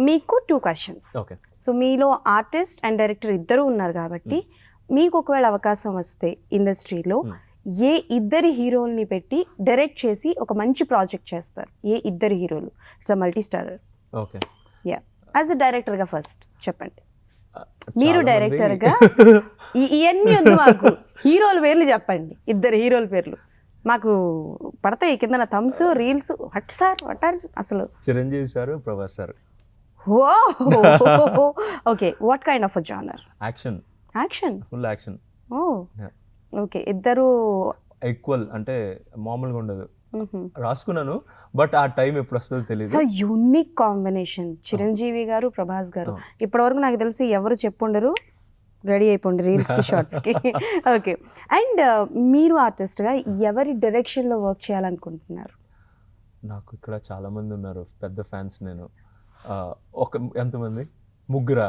మీకు 2 questions. Okay. సో మీలో ఆర్టిస్ట్ అండ్ డైరెక్టర్ ఇద్దరు ఉన్నారు కాబట్టి మీకు ఒకవేళ అవకాశం వస్తే ఇండస్ట్రీలో ఏ ఇద్దరి హీరోల్ని పెట్టి డైరెక్ట్ చేసి ఒక మంచి ప్రాజెక్ట్ చేస్తారు? ఏ ఇద్దరు హీరోలు? It's a multi starrer. Okay. Yeah, as a డైరెక్టర్గా ఫస్ట్ చెప్పండి. చాలా మీరు మంది- డైరెక్టర్గా ఇవన్నీ వద్దు మాకు, హీరోల పేర్లు చెప్పండి, ఇద్దరు హీరోల పేర్లు. మాకు పడతాయి కింద thumbs reels. What sir what are అసలు? Chiranjeevi sir, Prabhas sir. Okay, what kind of a genre? Action, action. Full action. Oh okay, ఇద్దరు. ఈక్వల్ అంటే మామూలుగా ఉండదు. రాసుకున్నాను, బట్ ఆ టైం ఎప్పుడు వస్తుందో తెలియదు. సో యూనిక్ కాంబినేషన్ చిరంజీవి గారు, ప్రభాస్ గారు. ఇప్పటివరకు నాకు తెలిసి ఎవరు చెప్పుండరు. రెడీ అయిపోండి రీల్స్కి, షార్ట్స్కి. ఓకే, అండ్ మీరు ఆర్టిస్ట్గా ఎవరి డైరెక్షన్లో వర్క్ చేయాలనుకుంటున్నారు? నాకు ఇక్కడ చాలా మంది ఉన్నారు పెద్ద ఫ్యాన్స్. నేను ఒక ఎంతమంది? ముగ్గురా?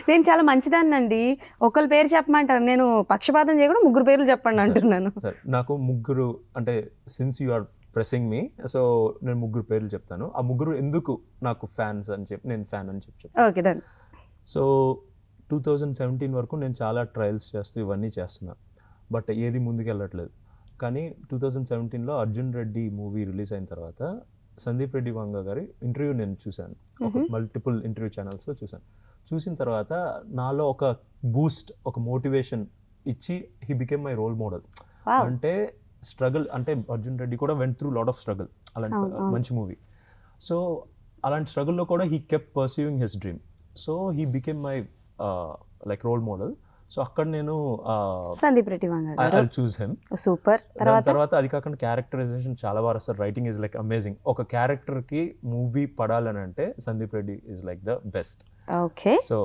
నేను చాలా మంచిదాన్నండి. ఒకరి పేరు చెప్పమంటారు, నేను పక్షపాతం చేయకుండా ముగ్గురు పేర్లు చెప్పండి అంటున్నాను. సరే, నాకు ముగ్గురు అంటే since you are pressing me, so నేను ముగ్గురు పేర్లు చెప్తాను. ఆ ముగ్గురు ఎందుకు నాకు ఫ్యాన్స్ అని చెప్పి, నేను ఫ్యాన్ అని చెప్పి చెప్తాను. Okay, done. సో 2017 వరకు నేను చాలా ట్రయల్స్ చేస్తూ ఇవన్నీ చేస్తున్నా, బట్ ఏది ముందుకు వెళ్ళట్లేదు. కానీ 2017లో అర్జున్ రెడ్డి మూవీ రిలీజ్ అయిన తర్వాత సందీప్ రెడ్డి వంగ గారి ఇంటర్వ్యూ నేను చూశాను. ఒక మల్టిపుల్ ఇంటర్వ్యూ ఛానల్స్లో చూశాను. చూసిన తర్వాత నాలో ఒక బూస్ట్, ఒక మోటివేషన్ ఇచ్చి he became my role model. అంటే స్ట్రగుల్, అంటే అర్జున్ రెడ్డి కూడా went through lot of struggle. అలాంటి మంచి మూవీ. సో అలాంటి స్ట్రగుల్లో కూడా he kept persevering his dream. So he became my like role model. So అక్కడ నేను సందీప్ రెడ్డి వంగ గారు, ఐ చూస్ హిమ్. సూపర్. తర్వాత అది కాకుండా క్యారెక్టరైజేషన్ చాలా బాగా వస్తారు. Writing is like amazing. ఒక క్యారెక్టర్కి మూవీ పడాలని అంటే Sandeep Reddy is like the best. Okay. So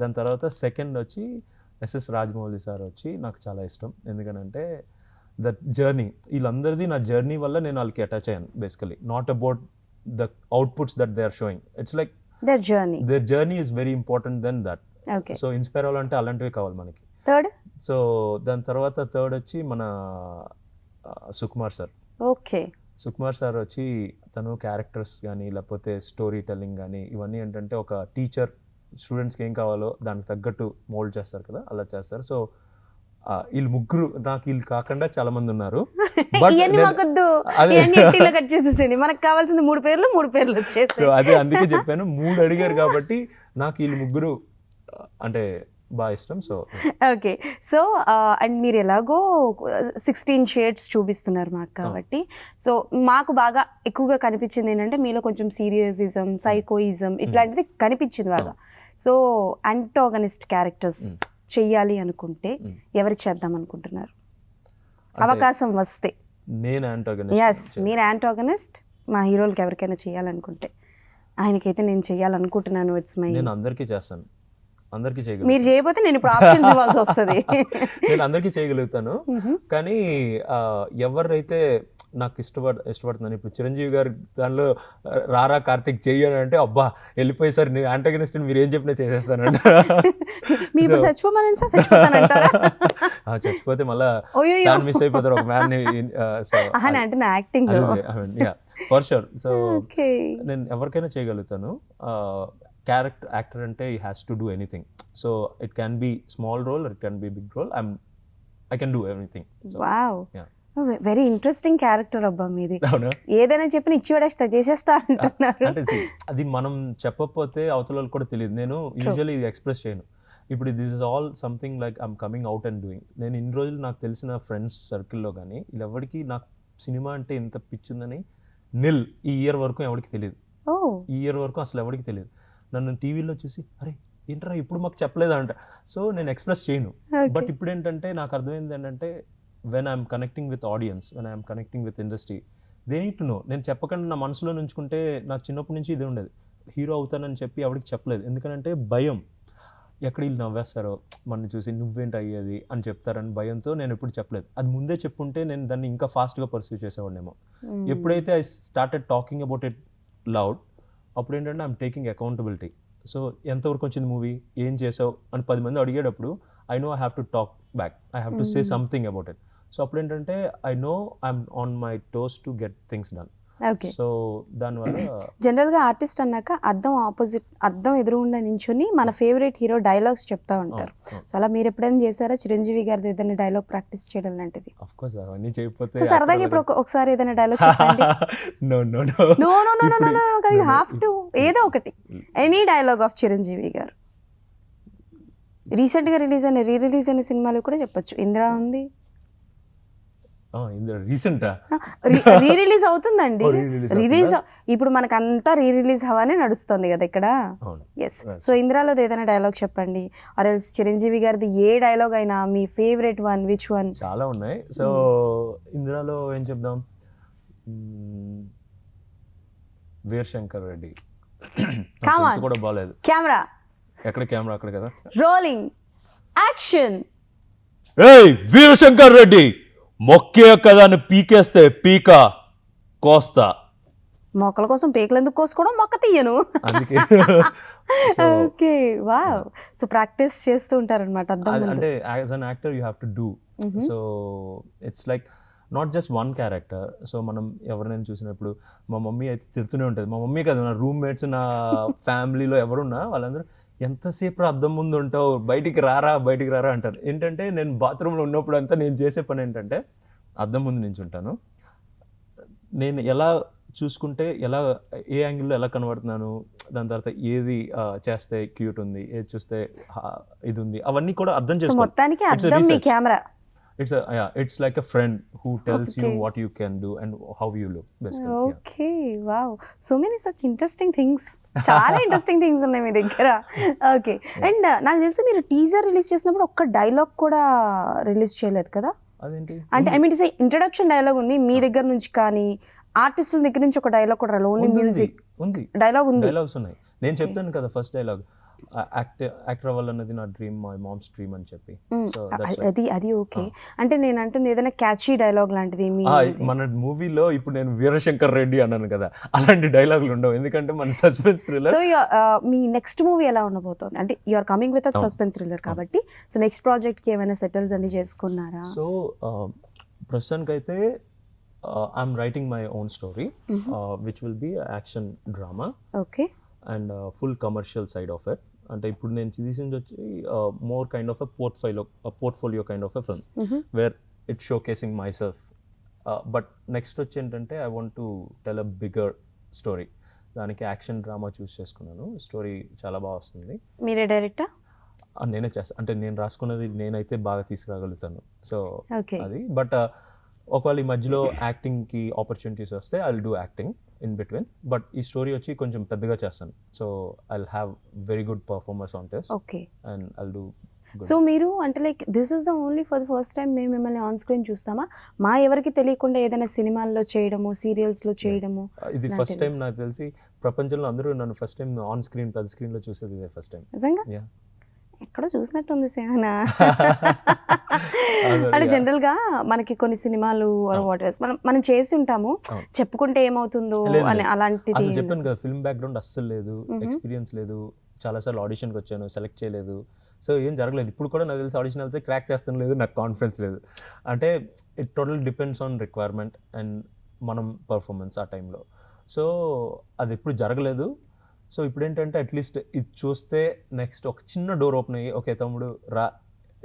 దాని తర్వాత సెకండ్ వచ్చి ఎస్ఎస్ రాజమౌళి సార్ వచ్చి నాకు చాలా ఇష్టం. ఎందుకనంటే దట్ జర్నీ, వీళ్ళందరిది నా జర్నీ వల్ల నేను వాళ్ళకి అటాచ్ అయ్యాను. Basically not about the outputs that they are showing. It's like their journey is very important then that. Okay. So inspire అవ్వాలంటే అలాంటివి కావాలి మనకి. థర్డ్? సో దాని తర్వాత థర్డ్ వచ్చి మన Sukumar sir. Okay. Sukumar sir వచ్చి తను క్యారెక్టర్స్ కానీ లేకపోతే స్టోరీ టెల్లింగ్ కానీ ఇవన్నీ ఏంటంటే ఒక టీచర్ స్టూడెంట్స్కి ఏం కావాలో దానికి తగ్గట్టు మోల్డ్ చేస్తారు కదా, అలా చేస్తారు. సో వీళ్ళు ముగ్గురు, నాకు వీళ్ళు కాకుండా చాలా మంది ఉన్నారు. ఇవన్నీ మాకొద్దు, కట్ చేసేసండి. మనకు కావాల్సింది 3 పేర్లు, 3 పేర్లు వచ్చేసి. సో అదే అందుకే చెప్పాను, 3 అడిగారు కాబట్టి నాకు వీళ్ళు ముగ్గురు అంటే బాగా ఇష్టం. So okay. సో అండ్ మీరు ఎలాగో 16 షేడ్స్ చూపిస్తున్నారు మాకు కాబట్టి, సో మాకు బాగా ఎక్కువగా కనిపించింది ఏంటంటే మీలో కొంచెం సీరియసిజం, సైకోయిజం ఇట్లాంటిది కనిపించింది బాగా. సో యాంటాగనిస్ట్ క్యారెక్టర్స్ చెయ్యాలి అనుకుంటే ఎవరికి చేద్దాం అనుకుంటున్నారు అవకాశం వస్తే? నేను యాంటాగనిస్ట్. ఎస్, మీరు యాంటాగనిస్ట్ మా హీరోలకి ఎవరికైనా చేయాలనుకుంటే. ఆయనకైతే నేను చేయాలనుకుంటున్నాను. It's my. నేను అందరికీ చేస్తాను, అందరికీ చేయగలుగుతాను. మీరు చేయకపోతే నేను ఇప్పుడు ఆప్షన్స్ ఇవ్వాల్సి వస్తుంది. నేను అందరికీ చేయగలుగుతాను, కానీ ఎవరైతే నాకు ఇష్టపడుతున్నాను, ఇప్పుడు చిరంజీవి గారి దానిలో రారా కార్తిక్ చెయ్యని అంటే అబ్బా వెళ్ళిపోయి సార్ నేను యాంటాగనిస్ట్ మీరు ఏం చెప్పినా చేసేస్తానంట. మీరు ఇప్పుడు చచ్చిపోమని సార్ చచ్చిపోతానంటారా? చచ్చిపోతే మళ్ళీ మిస్ అయిపోతారు ఒక మ్యాన్ అంటే నా యాక్టింగ్ ఫర్ షూర్. సో నేను ఎవరికైనా చేయగలుగుతాను. యాక్టర్ అంటే he has to do anything. So it can be small role or it can be big role. I can do everything. So, wow. Yeah. Very interesting character అబ్బా మీది. అవునా? ఏదైనా చెప్పిన ఇచ్చి పడేస్తా, చేసేస్తా అంటున్నారు. అంటే అది మనం చెప్పకపోతే అవతల వాళ్ళకి కూడా తెలియదు. నేను యూజువల్లీ ఇది ఎక్స్ప్రెస్ చేయను. ఇప్పుడు this is all something like I'm coming out and doing. నేను ఇన్ని రోజులు నాకు తెలిసిన ఫ్రెండ్స్ సర్కిల్లో కానీ వీళ్ళెవరికి నాకు సినిమా అంటే ఇంత పిచ్చుందని ఈ ఇయర్ వరకు ఎవరికి తెలియదు. ఈ ఇయర్ వరకు అసలు ఎవరికి తెలియదు. నన్ను టీవీలో చూసి అరే ఏంటరా ఇప్పుడు మాకు చెప్పలేదా అంట. సో నేను ఎక్స్ప్రెస్ చేయను. బట్ ఇప్పుడు ఏంటంటే నాకు అర్థమైంది ఏంటంటే when I'm connecting with audience, when I'm connecting with industry, they need to no. నేను చెప్పకుండా నా మనసులో నుంచుకుంటే నాకు చిన్నప్పటి నుంచి ఇది ఉండేది, హీరో అవుతానని చెప్పి ఎవరికి చెప్పలేదు. ఎందుకంటే భయం, ఎక్కడ వీళ్ళు నవ్వేస్తారో మనని చూసి, నువ్వేంటి అయ్యేది అని చెప్తారని భయంతో నేను ఎప్పుడు చెప్పలేదు. అది ముందే చెప్పుంటే నేను దాన్ని ఇంకా ఫాస్ట్గా పర్సూ చేసేవాడినేమో. ఎప్పుడైతే I started talking about it loud, అప్పుడు ఏంటంటే ఐఎమ్ టేకింగ్ అకౌంటబిలిటీ. సో ఎంతవరకు వచ్చింది మూవీ, ఏం చేసావు అని 10 మంది అడిగేటప్పుడు I know I have to talk back, I have to say something about it. So అప్పుడు ఏంటంటే I know I'm on my toes to get things done. Okay. So దానివల్ల జనరల్గా ఆర్టిస్ట్ అన్నాక అద్దం ఎదురుగుండా నించుని మన ఫేవరెట్ హీరో డైలాగ్స్ చెప్తా ఉంటారు. సో అలా మీరు ఎప్పుడైనా చేశారా చిరంజీవి గారిది ఏదైనా డైలాగ్ ప్రాక్టీస్ చేయడం లాంటిది? ఆఫ్ కోర్స్ అవన్నీ చేయకపోతే సో సరదాగా ఇప్పుడు ఒకసారి ఏదైనా డైలాగ్ చెప్పండి. No no no no no no no no no you have to, ఏదో ఒకటి, ఎనీ డైలాగ్ ఆఫ్ చిరంజీవి గారు. రీసెంట్గా రిలీజ్ అయిన సినిమాలు కూడా చెప్పొచ్చు. ఇందిరా ఉంది, రీసెంటా రీ రిలీజ్ అవుతుందండి. రిలీజ్ ఇప్పుడు మనకంతా రీ రిలీజ్ హవానే నడుస్తుంది కదా ఇక్కడ. ఎస్. సో ఇందిరాలో ఏదైనా డైలాగ్ చెప్పండి, ఆర్ ఎల్స్ చిరంజీవి గారిది ఏ డైలాగ్ అయినా మీ ఫేవరెట్ వన్, విచ్ వన్? చాలా ఉన్నాయి. సో ఇందిరాలో ఏం చెప్దాం, వీర్ శంకర్ రెడ్డి కూడా బాగాలేదు. కెమెరా ఎక్కడ, కెమెరా అక్కడ కదా, రోలింగ్ యాక్షన్. ఏయ్ వీర్ శంకర్ రెడ్డి, మొక్కే కదా అని పీకేస్తే పీక కోస్తా. మొక్కల కోసం పీకలు ఎందుకు కోసుకోవడం, మొక్క తీయను. అందుకే ఓకే, వావ్. సో ప్రాక్టీస్ చేస్తూ ఉంటారనమాట అర్థం. అంటే as an actor you have to do. So it's like not just one character. So మనం ఎవరినైనా చూసినప్పుడు, మా మమ్మీ అయితే తిడుతూనే ఉంటుంది, మా మమ్మీ కదా, నా రూమ్మేట్స్, నా ఫ్యామిలీలో ఎవరున్నా వాళ్ళందరూ ఎంతసేపు అద్దం ముందు ఉంటావు, బయటికి రారా అంటారు. ఏంటంటే నేను బాత్రూంలో ఉన్నప్పుడు అంతా నేను చేసే పని ఏంటంటే అద్దం ముందు నించుంటాను. నేను ఎలా చూసుకుంటే, ఎలా ఏ యాంగిల్లో ఎలా కనబడుతున్నాను, దాని తర్వాత ఏది చేస్తే క్యూట్ ఉంది, ఏది చూస్తే ఇది ఉంది, అవన్నీ కూడా అర్థం చేసుకోవాలి. మొత్తానికి అద్దం మీ camera. It's like a friend who tells you what you can do and how you look basically. Okay, wow, so many such interesting things. చాలా ఇంట్రెస్టింగ్ థింగ్స్ ఉన్నాయి మీ దగ్గర. ఓకే. అండ్ నాకు తెలిసి మీరు టీజర్ రిలీజ్ చేసినప్పుడు ఒక్క డైలాగ్ కూడా release చేయలేదు కదా? అదేంటి అంటే ఐ మీన్ ఇంట్రడక్షన్ డైలాగ్ ఉంది మీ దగ్గర నుంచి, కానీ ఆర్టిస్టుల దగ్గర నుంచి ఒక డైలాగ్ కూడా రాలేదు, ఓన్లీ మ్యూజిక్ ఉంది. డైలాగ్ ఉంది, డైలాగ్స్ ఉన్నాయి. నేను చెప్తాను కదా ఫస్ట్ డైలాగ్, యాక్టర్ అవ్వాలన్నది నా డ్రీమ్, మై మామ్స్ డ్రీమ్ అని చెప్పి. అది ఓకే. అంటే నేను అంటుంది ఏదైనా క్యాచీ డైలాగ్ లాంటిది మన మూవీలో. ఇప్పుడు నేను వీరశంకర్ రెడ్డి అన్నాను కదా, అలాంటి డైలాగులు ఉండవు, ఎందుకంటే మన సస్పెన్స్ థ్రిల్లర్. సో మీ నెక్స్ట్ మూవీ ఎలా ఉండబోతోంది? అంటే you are coming with suspense thriller కాబట్టి, సో నెక్స్ట్ ప్రాజెక్ట్ కి ఏమైనా సెటిల్స్ అన్ని చేసుకున్నారా? సో ప్రస్తుతానికైతే I'm writing my own story which will be action drama. Okay. And full commercial side of it. అంటే ఇప్పుడు నేను తీసింది వచ్చి more kind of portfolio kind of a film where it's showcasing myself. But next వచ్చి ఏంటంటే I want to tell a bigger story. దానికి action drama చూస్ చేసుకున్నాను. Story చాలా బాగా వస్తుంది. మీరే డైరెక్టర్? నేనే చేస్తాను. అంటే నేను రాసుకున్నది నేనైతే బాగా తీసుకురాగలుగుతాను. సో అది. బట్ ఒకవేళ ఈ మధ్యలో యాక్టింగ్కి ఆపర్చునిటీస్ వస్తే I will do acting in between. But ఈ స్టోరీ వచ్చి కొంచెం పెద్దగా చేస్తాను. So I will have very good performers on test. Okay. And I will do. So మీరు అంటే like this is the only for the first time మేము మిమ్మల్ని on screen చూస్తామా? మా ఎవరికి తెలియకుండా ఏదైనా సినిమాల్లో చేయడము, సీరియల్స్లో చేయడము ఇది ఫస్ట్ టైం. నాకు తెలిసి ప్రపంచంలో అందరూ నన్ను ఫస్ట్ టైం ఆన్ స్క్రీన్, పెద్ద స్క్రీన్లో చూసేది ఇదే ఫస్ట్ టైం. నిజంగా ఎక్కడో చూసినట్టుంది సేనా. అంటే జనరల్గా మనకి కొన్ని సినిమాలు మనం చేసి ఉంటాము, చెప్పుకుంటే ఏమవుతుందో అని, అలాంటిది. చెప్పాను కదా, ఫిల్మ్ బ్యాక్గ్రౌండ్ అస్సలు లేదు, ఎక్స్పీరియన్స్ లేదు. చాలాసార్లు ఆడిషన్కి వచ్చాను, సెలెక్ట్ చేయలేదు. సో ఏం జరగలేదు. ఇప్పుడు కూడా నాకు తెలిసి ఆడిషన్ వెళ్తే క్రాక్ చేస్తాను లేదు, నాకు కాన్ఫిడెన్స్ లేదు. అంటే it total depends on requirement and మనం పర్ఫార్మెన్స్ ఆ టైంలో. సో అది ఎప్పుడు జరగలేదు. సో ఇప్పుడు ఏంటంటే అట్లీస్ట్ ఇది చూస్తే నెక్స్ట్ ఒక చిన్న డోర్ ఓపెన్ అయ్యి, ఓకే తమ్ముడు రా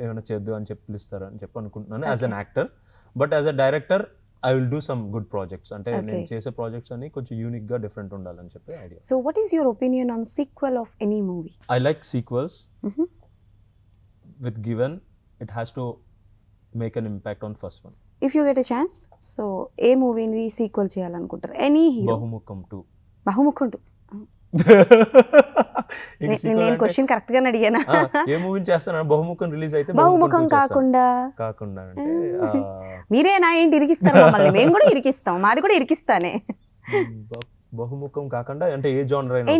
ఏమైనా చేద్దు అని చెప్పి పిలుస్తారు అని చెప్పి అనుకుంటున్నాను as an actor. But as a director I will do some good projects. అంటే నేను చేసే ప్రాజెక్ట్స్ అని కొంచెం యూనిక్గా డిఫరెంట్ ఉండాలని చెప్పి idea. So what is your opinion on sequel of any movie? I like sequels with given it has to make an impact on first one. If you get a chance, so ఏ మూవీని sequel చేయాలనుకుంటారు? Any hero. బహుముఖం 2. బహుముఖం 2 ఇంక sequel నేను అంటే, question correct గానే అడిగానా? ఏ movie చేస్తాను బహుముఖం release అయితే బహుముఖం కాకుండా కాకుండా అంటే మీరేనా ఏంటి ఇరికిస్తారు మమ్మల్ని? మేము కూడా ఇరికిస్తాం, మాది కూడా ఇరికిస్తానే. బహుముఖం కాకుండా అంటే ఏ జానర్ అయినా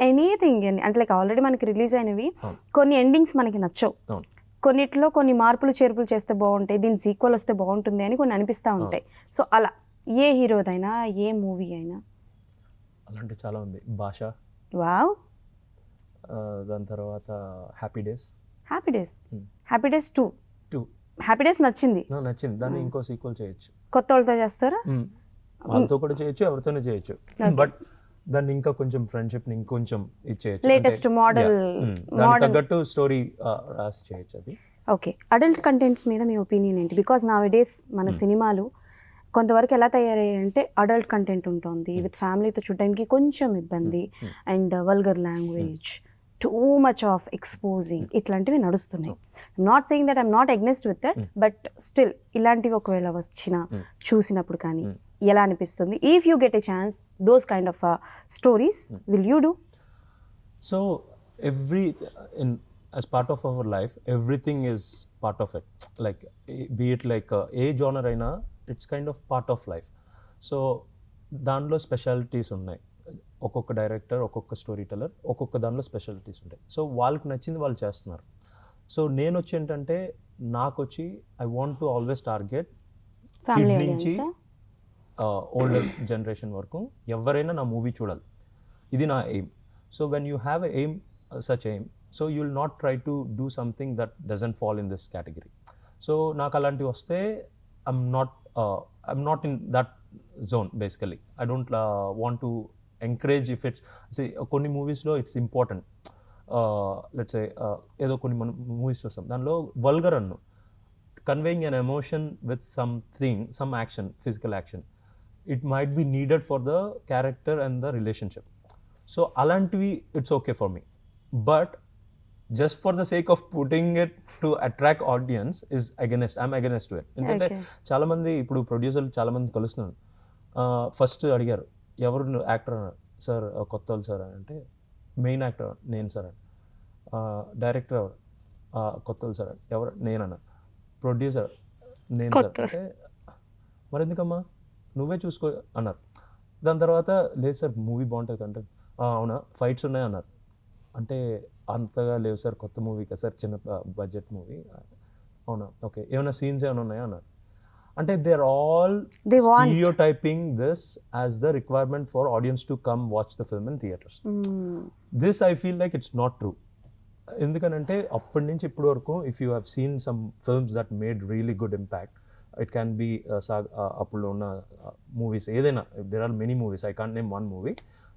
ఎనీథింగ్ అంటే లైక్ ఆల్రెడీ మనకి రిలీజ్ అయినవి అవును. కొన్ని ఎండింగ్స్ మనకి నచ్చవు, అవును. కొన్నిట్లో కొన్ని మార్పులు చేర్పులు చేస్తే బాగుంటాయి, దీని సీక్వెల్ వస్తే బాగుంటుంది అని కొన్ని అనిపిస్తూ ఉంటాయి. సో అలా ఏ హీరోదైనా ఏ మూవీ అయినా అలాంటి చాలా ఉంది. భాష, వావ్, దాని తర్వాత happy days. Happy days 2 happy days నచ్చింది, నచ్చింది. దాన్ని ఇంకో సీక్వెల్ చేయొచ్చు, కొత్త వాళ్ళతో చేస్తారా? వాళ్ళతో కూడా చేయొచ్చు, ఎవరితోనే చేయొచ్చు. బట్ దాన్ని ఇంకా కొంచెం ఫ్రెండ్షిప్ ని ఇంకొంచెం ఇచ్చేయచ్చు, లేటెస్ట్ మోడల్ తగ్గట్టు స్టోరీ రాసి చేయొచ్చు అది. ఓకే, అడల్ట్ కంటెంట్స్ మీద మీ ఒపీనియన్ ఏంటి? బికాజ్ నౌ డేస్ మన సినిమాలు కొంతవరకు ఎలా తయారయ్యాయంటే అడల్ట్ కంటెంట్ ఉంటుంది, విత్ ఫ్యామిలీతో చూడడానికి కొంచెం ఇబ్బంది, and vulgar language, too much of exposing, ఇట్లాంటివి నడుస్తున్నాయి. Not saying that I'm not against with that, but still ఇలాంటివి ఒకవేళ వచ్చిన చూసినప్పుడు కానీ ఎలా అనిపిస్తుంది? If you get a chance those kind of stories will you do? So as part of our life, everything is part of it. Like be it like a genre aina, it's kind of part of life. So దానిలో specialities ఉన్నాయి. ఒక్కొక్క director, ఒక్కొక్క story teller, ఒక్కొక్క దానిలో specialities ఉంటాయి. So వాళ్ళకి నచ్చింది వాళ్ళు చేస్తున్నారు. సో నేను వచ్చి ఏంటంటే నాకు వచ్చి I want to always target family నుంచి ఓల్డర్ జనరేషన్ వరకు ఎవరైనా నా మూవీ చూడాలి, ఇది నా aim. So when you have a aim, such aim, so you will not try to do something that doesn't fall in this category. So నాకు అలాంటివి వస్తే I'm not in that zone basically. I don't want to encourage if it's కొన్ని మూవీస్లో it's important. Let's ఏదో కొన్ని మనం movies చూస్తాం, దానిలో వల్గర్ అన్ను conveying an emotion with something, some action, physical action, it might be needed for the character and the relationship. So alantivi it's okay for me, but just for the sake of putting it to attract audience is I'm against to it. ఎందుకంటే చాలా మంది ఇప్పుడు ప్రొడ్యూసర్లు చాలా మంది కలుస్తున్నారు, first అడిగారు ఎవరు యాక్టర్ అన్నారు, సార్ కొత్త వాళ్ళు సార్ అంటే మెయిన్ యాక్టర్ నేను సార్ అని, డైరెక్టర్ ఎవరు కొత్త వాళ్ళు సార్ ఎవరు నేనన్నా, ప్రొడ్యూసర్ నేను సార్ అంటే మరి ఎందుకమ్మా నువ్వే చూసుకో అన్నారు. దాని తర్వాత లేదు సార్ మూవీ బాగుంటుంది కంటెంట్, అవునా ఫైట్స్ ఉన్నాయి అన్నారు. అంటే అంతగా లేవు సార్, కొత్త మూవీ కదా సార్, చిన్న బడ్జెట్ మూవీ, అవునా ఓకే ఏమైనా సీన్స్ ఏమైనా ఉన్నాయా అన్నారు. అంటే they are all stereotyping this as the requirement for audience to come watch the film in theatres. This I feel like it's not true. ఎందుకనంటే అప్పటి నుంచి ఇప్పటి వరకు if you have seen some films that made really good impact, it can be అప్పుడు ఉన్న movies ఏదైనా, there are many movies, I can't name one movie.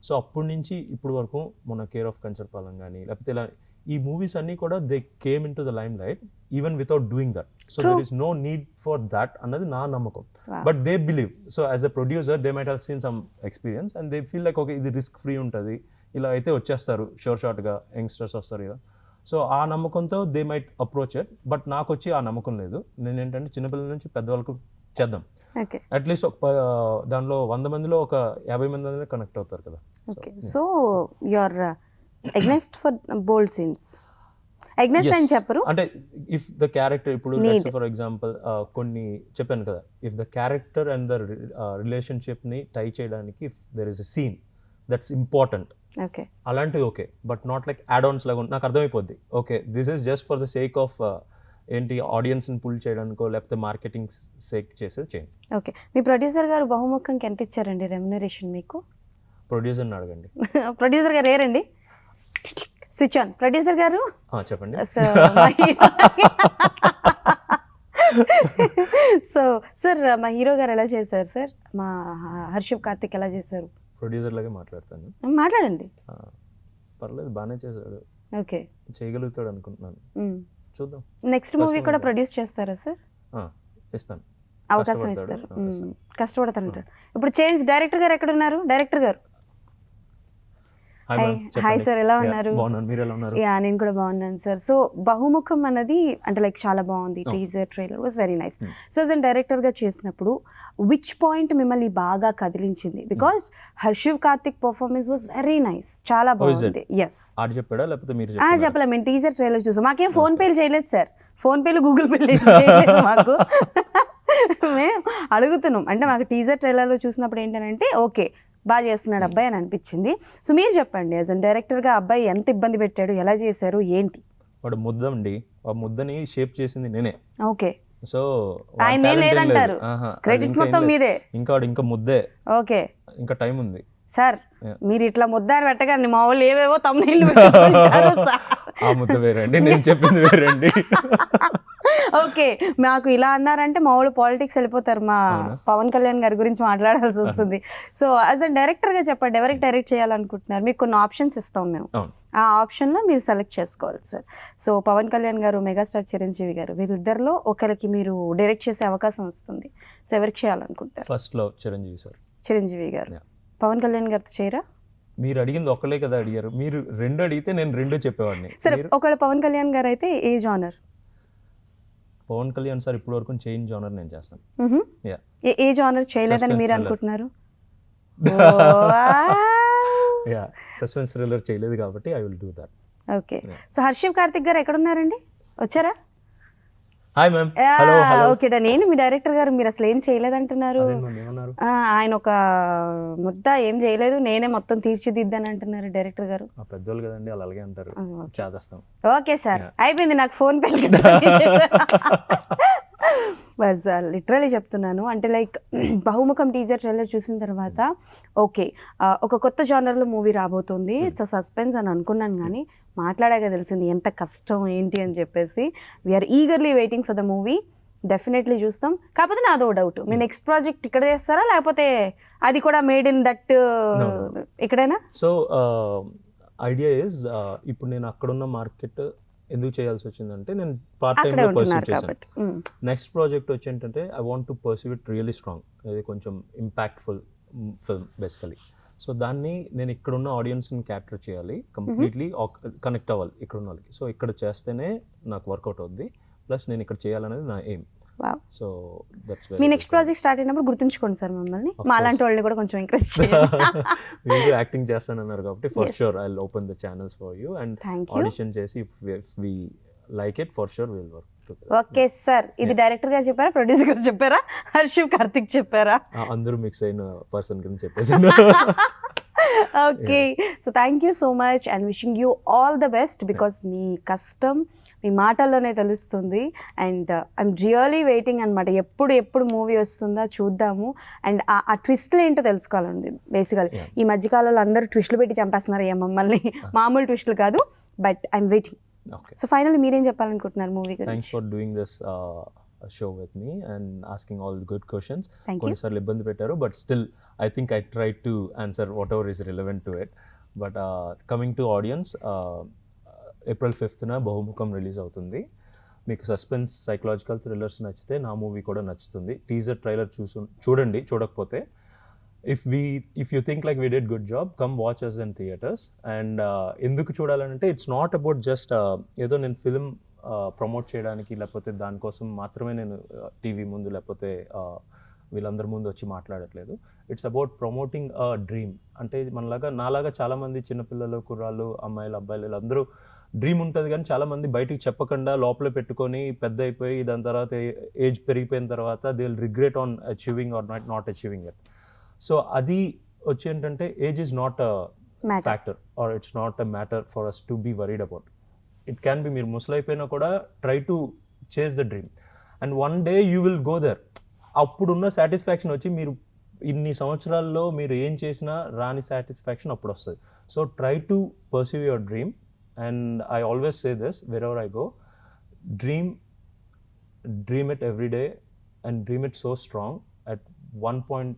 So అప్పటి నుంచి ఇప్పుడు వరకు మన కేర్ ఆఫ్ కంచర్పాలెం కానీ లేకపోతే ఇలా ఈ మూవీస్ అన్నీ కూడా they came into the limelight even without doing that. So there is no need for that అన్నది నా నమ్మకం. But they believe, so as a producer they might have seen some experience and they feel like okay ఇది risk free ఉంటుంది, ఇలా అయితే వచ్చేస్తారు షార్ట్గా youngsters వస్తారు ఇలా. సో ఆ నమ్మకంతో they might approach it. But నాకు వచ్చి ఆ నమ్మకం లేదు. నేను ఏంటంటే చిన్నపిల్లల నుంచి పెద్దవాళ్ళకు చేద్దాం, అట్లీస్ట్ ఒక దానిలో 100 మందిలో ఒక 50 మంది కనెక్ట్ అవుతారు కదా. Okay, so your against for bold scenes, against అని చెప్పరు అంటే ఇఫ్ ద క్యారెక్టర్ ఇప్పుడు ఫర్ ఎగ్జాంపుల్ కొన్ని చెప్పాను కదా, if the character and the relationship ని టై చేయడానికి if there is a scene that's important, okay అలాంటిది okay. But not like add ons లాగా నాకు అర్థమైపోద్ది. Okay this is just for the sake of ఏంటి ఆడియన్స్ని పుల్ చేయడానికో లేకపోతే మార్కెటింగ్ సేక్ చేసేది చేయండి. ఓకే, మీ ప్రొడ్యూసర్ గారు బహుముఖంకి ఎంత ఇచ్చారండి రెమ్యునరేషన్ మీకు? ప్రొడ్యూసర్ని అడగండి. ప్రొడ్యూసర్ గారు ఏరండి, స్విచ్ ఆన్. ప్రొడ్యూసర్ గారు చెప్పండి. సో సార్ మా హీరో గారు ఎలా చేశారు సార్, మా హర్షిప్ కార్తిక్ ఎలా చేశారు? ప్రొడ్యూసర్ లాగే మాట్లాడతాను, మాట్లాడండి. పర్లేదు బాగానే చేశాడు, ఓకే చేయగలుగుతాడు అనుకుంటున్నాను, చూద్దాం. నెక్స్ట్ మూవీ కూడా ప్రొడ్యూస్ చేస్తారా సార్? ఇస్తాను, అవకాశం ఇస్తారు, కష్టపడతారంటారు. ఇప్పుడు చేంజ్ డైరెక్టర్ గారు ఎక్కడ ఉన్నారు? డైరెక్టర్ గారు హాయ్ మ్యామ్ హాయ్ సార్, ఎలా ఉన్నారు? బాగున్నాను, మీరు ఎలా ఉన్నారు? యా, నేను కూడా బాగున్నాను సార్. సో బహుముఖం అన్నది అంటే లైక్ చాలా బాగుంది, teaser trailer was very nice. So as an డైరెక్టర్గా చేసినప్పుడు విచ్ పాయింట్ మిమ్మల్ని బాగా కదిలించింది? Because Harshiv Karthik performance was very nice, చాలా బాగుంది. ఎస్, ఆడు చెప్పాడా లేకపోతే మీరు చెప్పలే, మేము టీజర్ ట్రైలర్ చూసాం. మాకేం ఫోన్ పేలు చేయలేదు సార్, ఫోన్ పేలు గూగుల్ పేలు చేయలేదు మాకు. మేము అడుగుతున్నాం, అంటే మాకు టీజర్ ట్రైలర్లో చూసినప్పుడు ఏంటంటే ఓకే బాగా చేస్తున్నాడు అబ్బాయి అని అనిపించింది. సో మీరు చెప్పండి, యాజ్ అన్ డైరెక్టర్గా అబ్బాయి ఎంత ఇబ్బంది పెట్టాడు, ఎలా చేశారు, ఏంటి? వాడు ముద్ద అండి, ఆ ముద్దని షేప్ చేసింది నేనే. ఓకే, సో ఆయన లేదంటారు, క్రెడిట్ మొత్తం మీదే. ఇంకా వాడు ఇంకా ముద్దే. ఓకే, ఇంకా టైం ఉంది సార్. మీరు ఇట్లా ముద్దారు పెట్టగానే మా వాళ్ళు ఏవేవో తమ్ముళ్ళు పెట్టుకుంటారు సార్. ఆ ముద్ద వేరండి, నేను చెప్పింది వేరండి. ఓకే, మాకు ఇలా అన్నారంటే మా వాళ్ళు పాలిటిక్స్ వెళ్ళిపోతారు, మా పవన్ కళ్యాణ్ గారి గురించి మాట్లాడాల్సి వస్తుంది. సో యాజ్ అ డైరెక్టర్గా చెప్పండి, ఎవరికి డైరెక్ట్ చేయాలనుకుంటున్నారు? మీకు కొన్ని ఆప్షన్స్ ఇస్తాం మేము, ఆ ఆప్షన్లో మీరు సెలెక్ట్ చేసుకోవాలి సార్. సో పవన్ కళ్యాణ్ గారు, మెగాస్టార్ చిరంజీవి గారు, వీరిద్దరిలో ఒకరికి మీరు డైరెక్ట్ చేసే అవకాశం వస్తుంది. సో ఎవరికి చేయాలనుకుంటారు? ఫస్ట్ లో చిరంజీవి సార్. చిరంజీవి గారు. పవన్ కళ్యాణ్ గారితో చేయరా? మీరు అడిగింది ఒక్కలే కదా అడిగారు, మీరు రెండు అడిగితే నేను రెండు చెప్పేవాడిని. సరే, ఒకవేళ పవన్ కళ్యాణ్ గారు అయితే ఏ జానర్? పవన్ కళ్యాణ్ సార్ ఇప్పటి వరకు చేంజ్ జానర్ నేను చేస్తాను. ఏ జానర్ చేయలేదని మీరు అనుకుంటున్నారు? సస్పెన్స్ థ్రిల్లర్ చేయలేదు కాబట్టి I will do that. Okay, so Harshiv Karthik గారు ఎక్కడ ఉన్నారండి? వచ్చారా? Hi ma'am. ఓకే, నేను మీ డైరెక్టర్ గారు మీరు అసలు ఏం చేయలేదంటున్నారు. ఆయన ఒక ముద్ద ఏం చేయలేదు, నేనే మొత్తం తీర్చిదిద్దాను అంటున్నారు డైరెక్టర్ గారు. పెద్దోళ్ళు కదండి, వాళ్ళు అలాగే అంటారు. చేస్తాం. ఓకే సార్, అయిపోయింది, నాకు ఫోన్ పేలు. బస్ లిటరలీ చెప్తున్నాను, అంటే లైక్ బహుముఖం టీజర్ ట్రైలర్ చూసిన తర్వాత ఓకే ఒక కొత్త జానర్లో మూవీ రాబోతుంది, ఇట్స్ సస్పెన్స్ అని అనుకున్నాను. కానీ మాట్లాడాక తెలిసింది ఎంత కష్టం ఏంటి అని చెప్పేసి. We're eagerly waiting for the movie, definitely చూస్తాం. కాకపోతే నాదో డౌట్, మీ నెక్స్ట్ ప్రాజెక్ట్ ఇక్కడ చేస్తారా లేకపోతే అది కూడా మేడ్ ఇన్ దట్ ఇక్కడైనా? సో ఐడియా ఇస్ ఇప్పుడు నేను అక్కడున్న మార్కెట్ ఎందుకు చేయాల్సి వచ్చిందంటే నేను పార్ట్ టైం పర్సూ చేశాను. నెక్స్ట్ ప్రాజెక్ట్ వచ్చి ఏంటంటే I want to pursue it really strong, ఇది కొంచెం ఇంపాక్ట్ఫుల్ ఫిల్మ్ బేసికలీ. సో దాన్ని నేను ఇక్కడున్న ఆడియన్స్ని క్యాప్చర్ చేయాలి, కంప్లీట్లీ కనెక్ట్ అవ్వాలి ఇక్కడున్న వాళ్ళకి. సో ఇక్కడ చేస్తేనే నాకు వర్కౌట్ అవుద్ది, ప్లస్ నేను ఇక్కడ చేయాలనేది నా aim. So that's me next project start అయినప్పుడు గుర్తుంచుకోండి సార్ మమ్మల్ని, మా లాంటి వాళ్ళని కూడా కొంచెం ఎంకరేజ్ చేయండి. మీరు యాక్టింగ్ చేస్తానన్నారు కాబట్టి for sure I will open the channels for you and audition చేసి if we like it for sure will work. Okay sir, ఇది డైరెక్టర్ గారు చెప్పారా, ప్రొడ్యూసర్ గారు చెప్పారా, హర్షివ్ కార్తిక్ చెప్పారా? అందరూ మిక్స్ అయిన పర్సన్ కింద చెప్పేసాను. Okay, so thank you so much and wishing you all the best, because మీ కష్టం మీ మాటల్లోనే తెలుస్తుంది. అండ్ ఐఎమ్ రియలీ వెయిటింగ్ అనమాట, ఎప్పుడు మూవీ వస్తుందా చూద్దాము. అండ్ ఆ ట్విస్ట్లు ఏంటో తెలుసుకోవాలండి బేసికల్. ఈ మధ్యకాలంలో అందరూ ట్విస్ట్లు పెట్టి చంపేస్తున్నారు మమ్మల్ని, మామూలు ట్విస్ట్లు కాదు. But I'm waiting. So finally మీరేం చెప్పాలనుకుంటున్నారు మూవీ గురించి? Thanks for doing this show with me and asking all the good questions. కొన్నిసార్లు ఇబ్బంది పెట్టారు, but still I think I tried to answer whatever is relevant to it. But coming to audience, April 5th Bahumukham release అవుతుంది. మీకు suspense psychological thrillers నచ్చితే నా movie కూడా నచ్చుతుంది. Teaser trailer చూడండి, చూడకపోతే if you think like we did good job, come watch us in theaters. And ఎందుకు చూడాలంటే ఇట్స్ నాట్ అబౌట్ జస్ట్ ఏదో నేను ఫిల్మ్ ప్రమోట్ చేయడానికి లేకపోతే దానికోసం మాత్రమే నేను టీవీ ముందు లేకపోతే వీళ్ళందరి ముందు వచ్చి మాట్లాడట్లేదు. It's about promoting a dream. అంటే నాలాగా చాలామంది చిన్నపిల్లలు, కుర్రాళ్ళు, అమ్మాయిలు, అబ్బాయిలు వీళ్ళందరూ డ్రీమ్ ఉంటుంది, కానీ చాలామంది బయటికి చెప్పకుండా లోపలే పెట్టుకొని పెద్ద అయిపోయి దాని తర్వాత ఏజ్ పెరిగిపోయిన తర్వాత they will regret on achieving or not achieving it. So అది వచ్చి ఏంటంటే age is not a factor or it's not a matter for us to be worried about. It can be మీరు ముసలైపోయినా కూడా try to chase the dream and one day you will go there. అప్పుడున్న satisfaction వచ్చి మీరు ఇన్ని సంవత్సరాల్లో మీరు ఏం చేసినా రాని సాటిస్ఫాక్షన్ అప్పుడు వస్తుంది. So try to perceive your dream and I always say this wherever I go, dream it every day and dream it so strong, at one point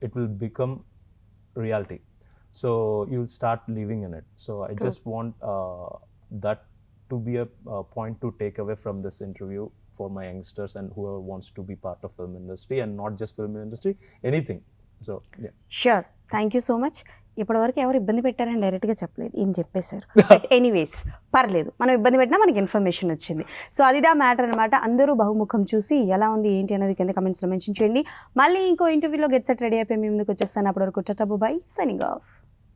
it will become reality. So you'll start living in it. So I just want that to be a point to take away from this interview for my youngsters and whoever wants to be part of film industry, and not just film industry, anything. So sure, thank you so much. ఇప్పటివరకు ఎవరు ఇబ్బంది పెట్టారని డైరెక్ట్గా చెప్పలేదు, ఈయన చెప్పేశారు. But anyways పర్లేదు, మనం ఇబ్బంది పెట్టినా మనకి ఇన్ఫర్మేషన్ వచ్చింది. సో అదిదా మ్యాటర్ అనమాట. అందరూ బహుముఖం చూసి ఎలా ఉంది ఏంటి అనేది కింద కమెంట్స్లో మెన్షన్ చేయండి. మళ్ళీ ఇంకో ఇంటర్వ్యూలో గెట్ సెట్ రెడీ అయిపోయి మీ ముందుకు వచ్చేస్తాను. అప్పటి వరకు టాటా బై, సైనింగ్ ఆఫ్.